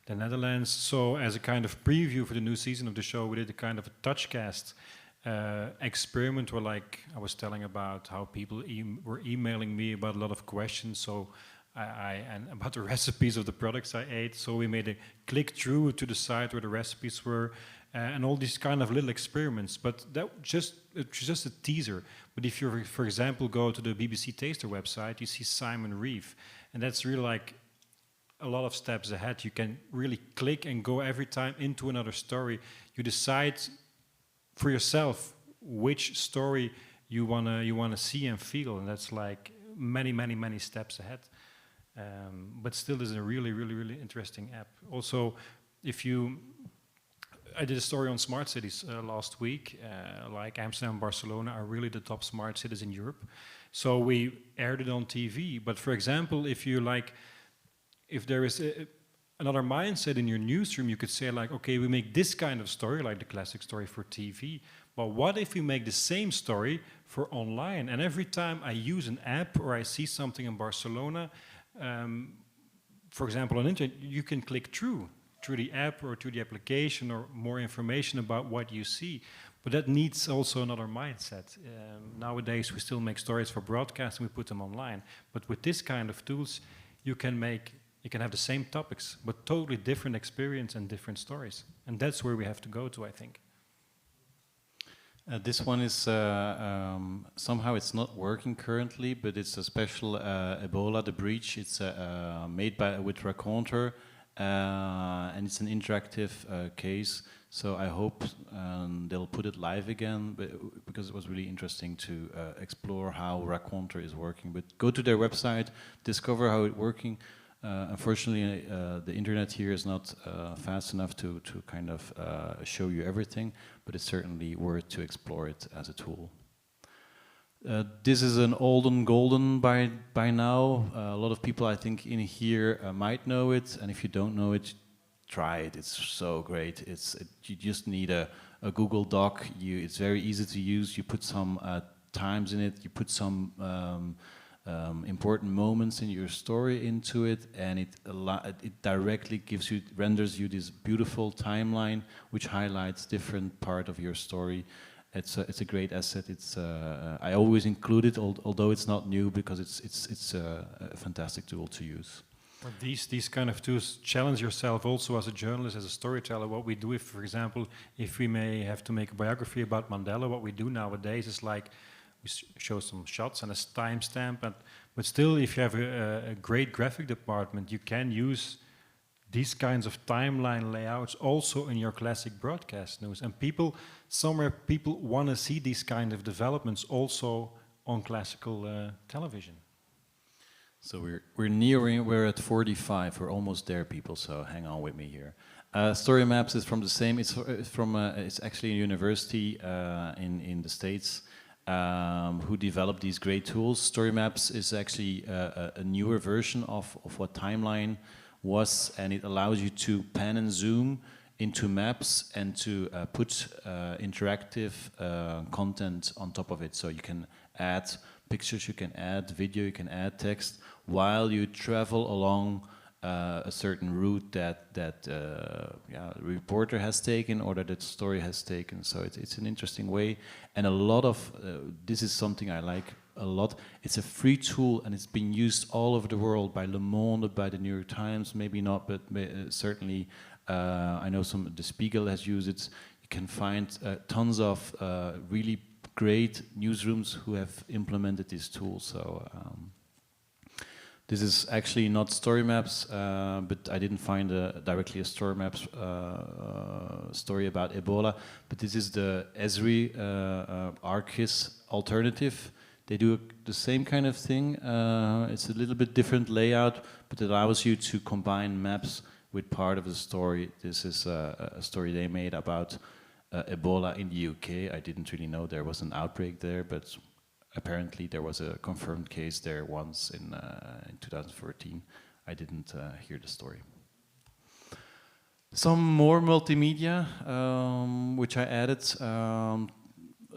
the Netherlands. So as a kind of preview for the new season of the show, we did a kind of a Touchcast experiment where, like, I was telling about how people were emailing me about a lot of questions. So and about the recipes of the products I ate. So we made a click through to the site where the recipes were, and all these kind of little experiments. But it's just a teaser. But if you, for example, go to the BBC Taster website, you see Simon Reeve, and that's really like a lot of steps ahead. You can really click and go every time into another story. You decide for yourself which story you wanna see and feel, and that's like many steps ahead. But still, is a really interesting app. Also, I did a story on smart cities last week. Like Amsterdam and Barcelona are really the top smart cities in Europe. So we aired it on TV. But for example, if there is another mindset in your newsroom, you could say like, okay, we make this kind of story, like the classic story for TV. But what if we make the same story for online? And every time I use an app or I see something in Barcelona, for example, on internet, you can click through the app or through the application or more information about what you see. But that needs also another mindset. Nowadays, we still make stories for broadcast and we put them online. But with this kind of tools, you can have the same topics, but totally different experience and different stories. And that's where we have to go to, I think.
This one is somehow it's not working currently, but it's a special Ebola, the breach. It's made with Raconter, and it's an interactive case. So I hope they'll put it live again, because it was really interesting to explore how Raconter is working. But go to their website, discover how it's working. Unfortunately, the internet here is not fast enough to kind of show you everything, but it's certainly worth to explore it as a tool. This is an old and golden by now. A lot of people, I think, in here might know it, and if you don't know it, try it. It's so great. You just need a Google Doc. It's very easy to use. You put some times in it. You put some important moments in your story into it, and it directly renders you this beautiful timeline which highlights different part of your story. It's a great asset. I always include it, although it's not new, because it's a fantastic tool to use.
But these kind of tools challenge yourself also as a journalist, as a storyteller. What we do, if, for example, if we may have to make a biography about Mandela, what we do nowadays is like we show some shots and a timestamp, but still, if you have a great graphic department, you can use these kinds of timeline layouts also in your classic broadcast news. And people want to see these kind of developments also on classical television.
So we're at 45. We're almost there, people. So hang on with me here. Story Maps is from the same. It's actually a university in the States who developed these great tools. Story Maps is actually a newer version of what Timeline was, and it allows you to pan and zoom into maps and to put interactive content on top of it. So you can add pictures, you can add video, you can add text while you travel along a certain route that the reporter has taken or that the story has taken. So it's an interesting way, and a lot of this is something I like a lot. It's a free tool, and it's been used all over the world by Le Monde, by the New York Times, maybe not, but certainly I know the Spiegel has used it. You can find tons of really great newsrooms who have implemented this tool. So this is actually not Story Maps, but I didn't find directly a Story Maps story about Ebola. But this is the Esri Archis alternative. They do the same kind of thing. It's a little bit different layout, but it allows you to combine maps with part of the story. This is a story they made about Ebola in the UK. I didn't really know there was an outbreak there, but apparently there was a confirmed case there once in 2014. I didn't hear the story. Some more multimedia, which I added.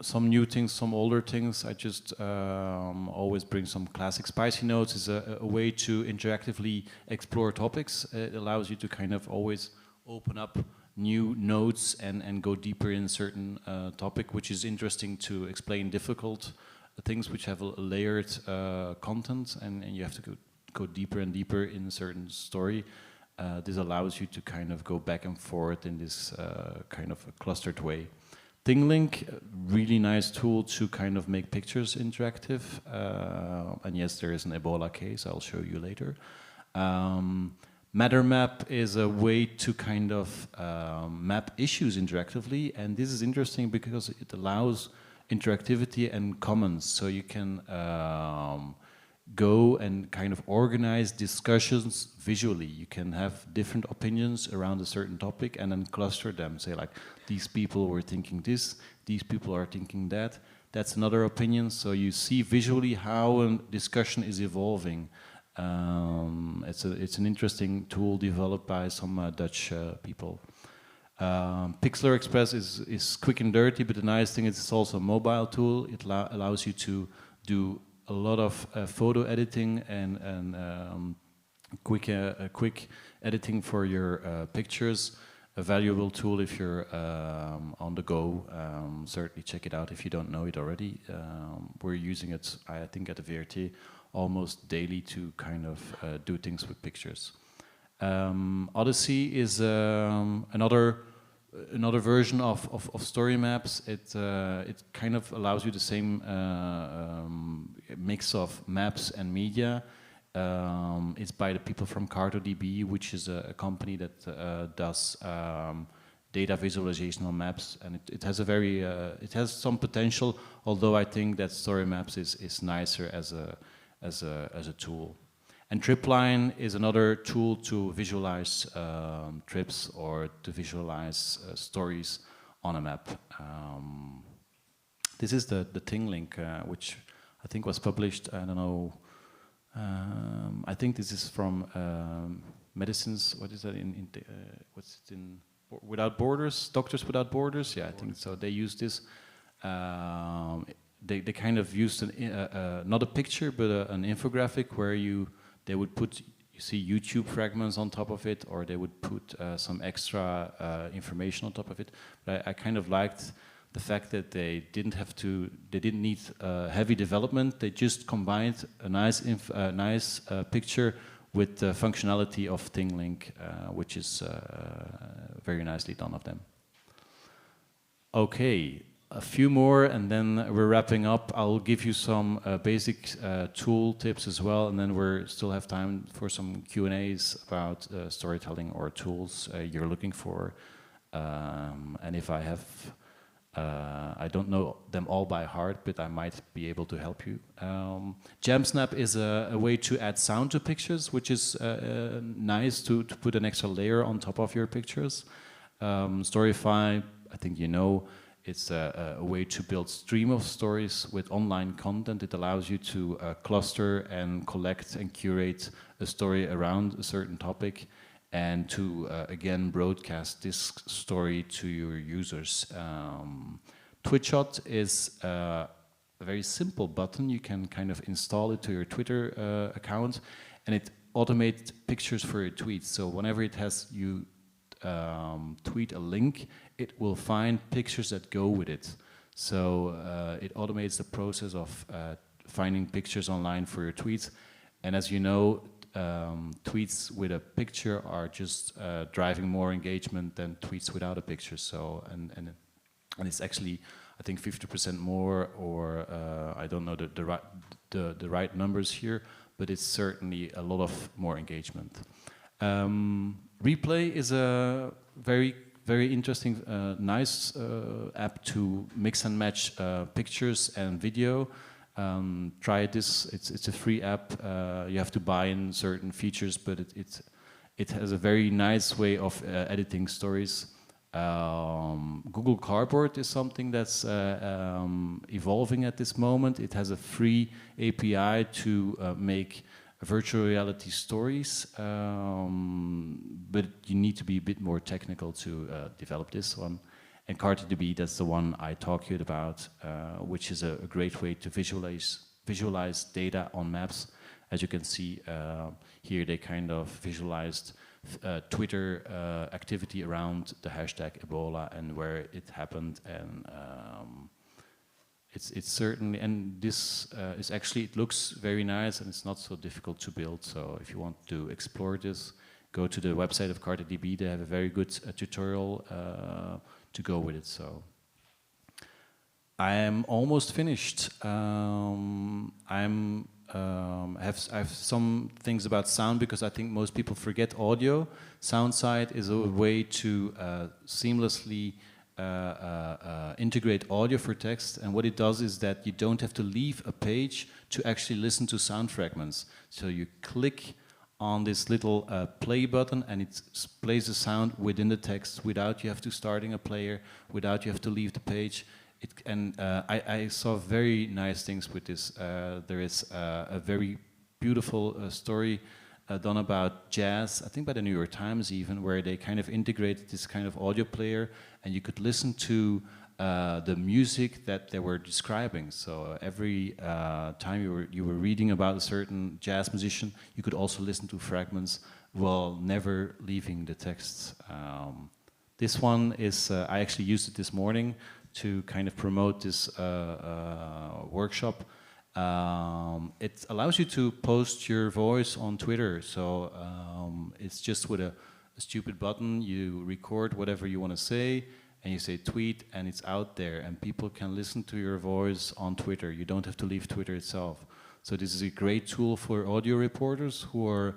Some new things, some older things. I just always bring some classic. Spicy Notes is a way to interactively explore topics. It allows you to kind of always open up new notes and go deeper in a certain topic, which is interesting to explain difficult things which have a layered content, and you have to go deeper and deeper in a certain story. This allows you to kind of go back and forth in this kind of a clustered way. ThingLink, really nice tool to kind of make pictures interactive. And yes, there is an Ebola case, I'll show you later. MatterMap is a way to kind of map issues interactively, and this is interesting because it allows interactivity and commons, so you can go and kind of organize discussions visually. You can have different opinions around a certain topic and then cluster them. Say like, these people were thinking this, these people are thinking that, that's another opinion. So you see visually how a discussion is evolving. It's an interesting tool developed by some Dutch people. Pixlr Express is quick and dirty, but the nice thing is it's also a mobile tool. It allows you to do a lot of photo editing and quick editing for your pictures. A valuable tool if you're on the go. Certainly check it out if you don't know it already. We're using it, I think, at the VRT almost daily to kind of do things with pictures. Odyssey is another version of story maps. It kind of allows you the same mix of maps and media. It's by the people from CartoDB, which is a company that does data visualization on maps, and it has a very it has some potential. Although I think that story maps is nicer as a tool. And Tripline is another tool to visualize trips or to visualize stories on a map. This is the Ting link, which I think was published, I don't know, I think this is from Medicines, what is that, what's it in, Without Borders, Doctors Without Borders, yeah, I think so. They use this. They kind of used not a picture, but an infographic where they would put, you see YouTube fragments on top of it, or they would put some extra information on top of it. But I kind of liked the fact that they didn't need heavy development. They just combined a nice picture with the functionality of ThingLink, which is very nicely done of them. Okay. A few more, and then we're wrapping up. I'll give you some basic tool tips as well, and then we still have time for some Q&As about storytelling or tools you're looking for. And if I have, I don't know them all by heart, but I might be able to help you. JamSnap is a way to add sound to pictures, which is nice to put an extra layer on top of your pictures. Storyfy, I think you know, it's a way to build stream of stories with online content. It allows you to cluster and collect and curate a story around a certain topic, and to again broadcast this story to your users. Twitshot is a very simple button. You can kind of install it to your Twitter account, and it automates pictures for your tweets. So whenever it has you tweet a link, it will find pictures that go with it. So it automates the process of finding pictures online for your tweets. And as you know, tweets with a picture are just driving more engagement than tweets without a picture. So and it's actually, I think, 50% more, or I don't know the right numbers here, but it's certainly a lot of more engagement. Replay is a very interesting, nice app to mix and match pictures and video. Try this. It's a free app. You have to buy in certain features, but it has a very nice way of editing stories. Google Cardboard is something that's evolving at this moment. It has a free API to make virtual reality stories, but you need to be a bit more technical to develop this one. And CartoDB, that's the one I talked about, which is a great way to visualize data on maps. As you can see here, they kind of visualized Twitter activity around the hashtag Ebola and where it happened, and it's certainly, and this is actually, it looks very nice and it's not so difficult to build. So if you want to explore this, go to the website of CartoDB. They have a very good tutorial to go with it. So I am almost finished. I have some things about sound, because I think most people forget audio. Sound side is a way to seamlessly integrate audio for text, and what it does is that you don't have to leave a page to actually listen to sound fragments. So you click on this little play button and it plays the sound within the text without you have to starting a player, without you have to leave the page. I saw very nice things with this. There is a very beautiful story done about jazz, I think by the New York Times even, where they kind of integrated this kind of audio player and you could listen to the music that they were describing. So every time you were reading about a certain jazz musician, you could also listen to fragments while never leaving the text. This one is, I actually used it this morning to kind of promote this workshop. It allows you to post your voice on Twitter, so it's just with a stupid button. You record whatever you want to say and you say tweet and it's out there and people can listen to your voice on Twitter. You don't have to leave Twitter itself. So this is a great tool for audio reporters who are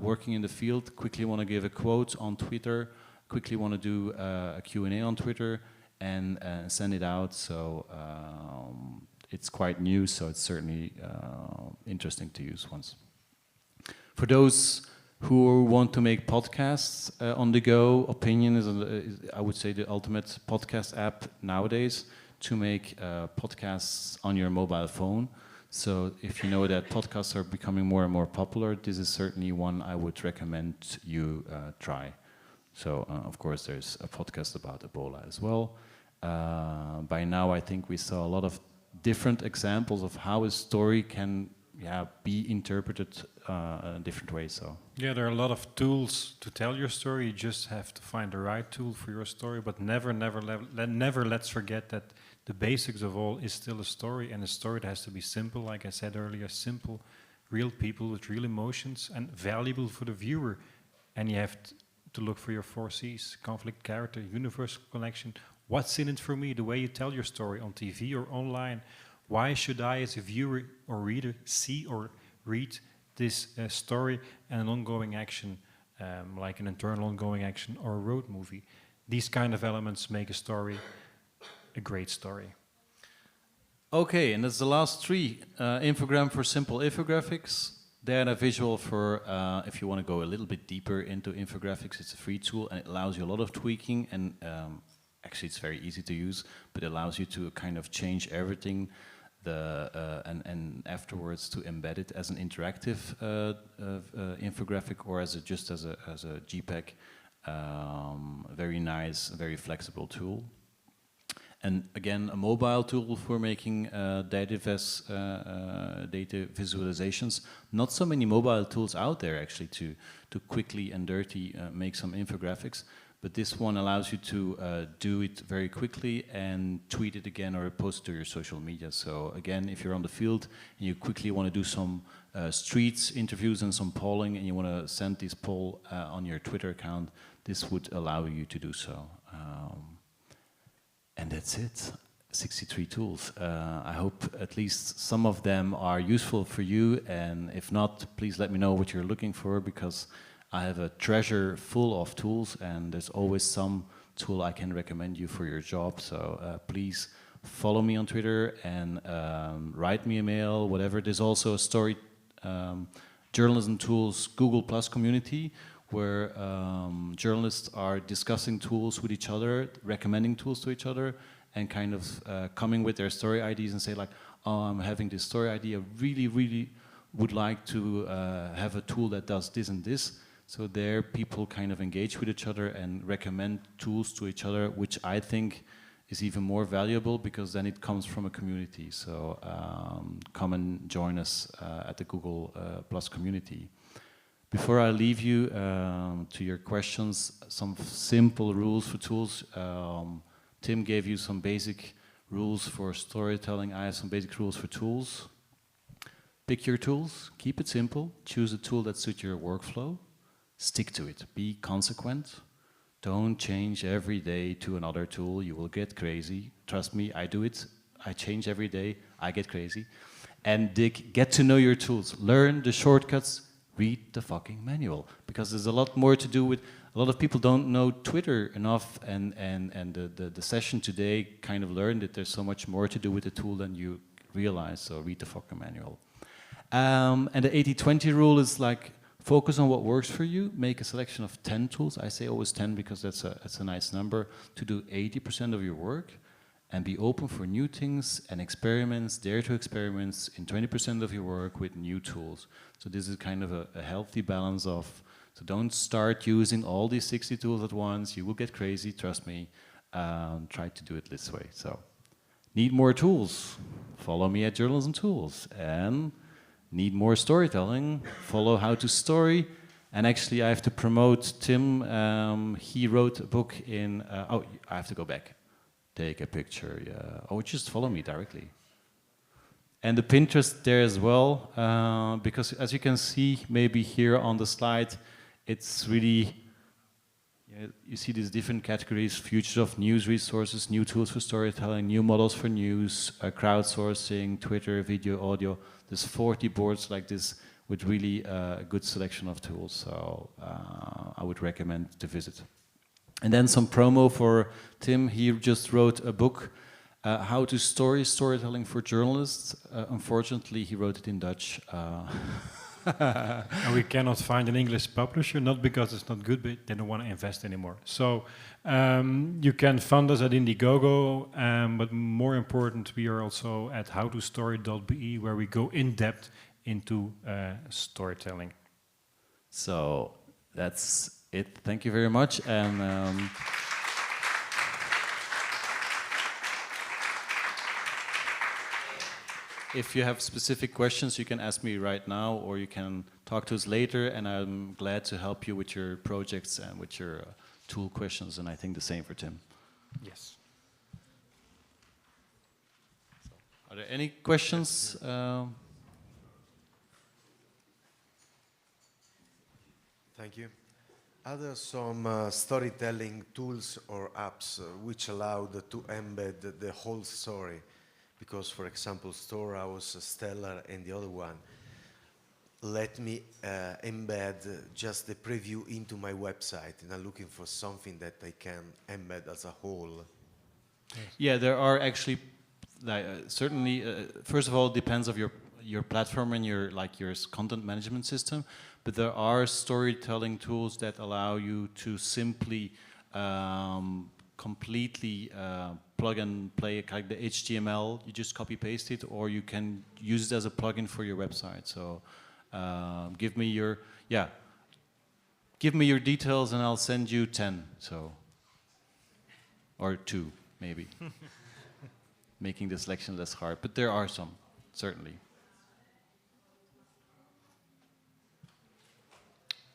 working in the field, quickly want to give a quote on Twitter, quickly want to do a Q&A on Twitter and send it out. So it's quite new, so it's certainly interesting to use once. For those who want to make podcasts on the go, Opinion is, I would say, the ultimate podcast app nowadays to make podcasts on your mobile phone. So if you know that podcasts are becoming more and more popular, this is certainly one I would recommend you try. So of course there's a podcast about Ebola as well. By now I think we saw a lot of different examples of how a story can be interpreted in different ways. So
yeah, there are a lot of tools to tell your story. You just have to find the right tool for your story. But never let's forget that the basics of all is still a story, and a story that has to be simple. Like I said earlier, simple, real people with real emotions, and valuable for the viewer. And you have to look for your 4 C's: conflict, character, universal connection. What's in it for me? The way you tell your story on TV or online. Why should I, as a viewer or reader, see or read this story and an ongoing action, like an internal ongoing action or a road movie? These kind of elements make a story a great story.
Okay, and that's the last 3. Infogram for simple infographics. Then a visual for if you want to go a little bit deeper into infographics. It's a free tool and it allows you a lot of tweaking, and actually it's very easy to use, but it allows you to kind of change everything and afterwards to embed it as an interactive infographic or as just as a JPEG. Very nice, very flexible tool. And again, a mobile tool for making data visualizations. Not so many mobile tools out there actually to quickly and dirty make some infographics. But this one allows you to do it very quickly and tweet it again or post it to your social media. So again, if you're on the field and you quickly want to do some streets interviews and some polling and you want to send this poll on your Twitter account, this would allow you to do so. And that's it, 63 tools. I hope at least some of them are useful for you, and if not, please let me know what you're looking for, because I have a treasure full of tools and there's always some tool I can recommend you for your job. So please follow me on Twitter and write me a mail, whatever. There's also a story journalism tools Google Plus community where journalists are discussing tools with each other, recommending tools to each other, and kind of coming with their story ideas and say like, oh, I'm having this story idea, really would like to have a tool that does this and this. So there people kind of engage with each other and recommend tools to each other, which I think is even more valuable because then it comes from a community. So come and join us at the Google Plus community. Before I leave you to your questions, some simple rules for tools. Tim gave you some basic rules for storytelling. I have some basic rules for tools. Pick your tools, keep it simple, choose a tool that suits your workflow, stick to it, be consequent. Don't change every day to another tool, you will get crazy. Trust me, I do it, I change every day, I get crazy. And get to know your tools, learn the shortcuts, read the fucking manual. Because there's a lot more to do with, a lot of people don't know Twitter enough, and the session today kind of learned that there's so much more to do with the tool than you realize, so read the Fokker manual. And the 80-20 rule is like, focus on what works for you, make a selection of 10 tools. I say always 10 because that's a nice number, to do 80% of your work, and be open for new things and experiments, dare to experiments in 20% of your work with new tools. So this is kind of a healthy balance of, so don't start using all these 60 tools at once, you will get crazy, trust me. Try to do it this way. So, need more tools? Follow me at Journalism Tools. And need more storytelling? Follow How to Story. And actually I have to promote Tim. He wrote a book in, oh, I have to go back. Take a picture, yeah. Oh, just follow me directly. And the Pinterest there as well, because as you can see, maybe here on the slide, it's really, you see these different categories: future of news resources, new tools for storytelling, new models for news, crowdsourcing, Twitter, video, audio. There's 40 boards like this with really a good selection of tools, so I would recommend to visit. And then some promo for Tim. He just wrote a book, How to Storytelling for Journalists. Unfortunately, he wrote it in Dutch.
And we cannot find an English publisher, not because it's not good, but they don't want to invest anymore. So you can fund us at Indiegogo, but more important, we are also at howtostory.be, where we go in depth into storytelling.
So that's it. Thank you very much. And if you have specific questions, you can ask me right now, or you can talk to us later, and I'm glad to help you with your projects and with your tool questions, and I think the same for Tim.
Yes.
Are there any questions?
Thank you. Are there some storytelling tools or apps which allow to embed the whole story? Because, for example, Storehouse, Stellar, and the other one let me embed just the preview into my website, and I'm looking for something that I can embed as a whole.
Yeah, there are actually, certainly, first of all, it depends on your platform and your content management system, but there are storytelling tools that allow you to simply completely plug and play, like the HTML, you just copy paste it, or you can use it as a plugin for your website. So give me your details and I'll send you 10, so, or 2 maybe. Making the selection less hard, but there are some, certainly.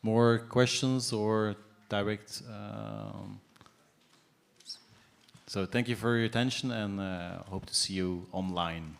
More questions or direct? So thank you for your attention, and hope to see you online.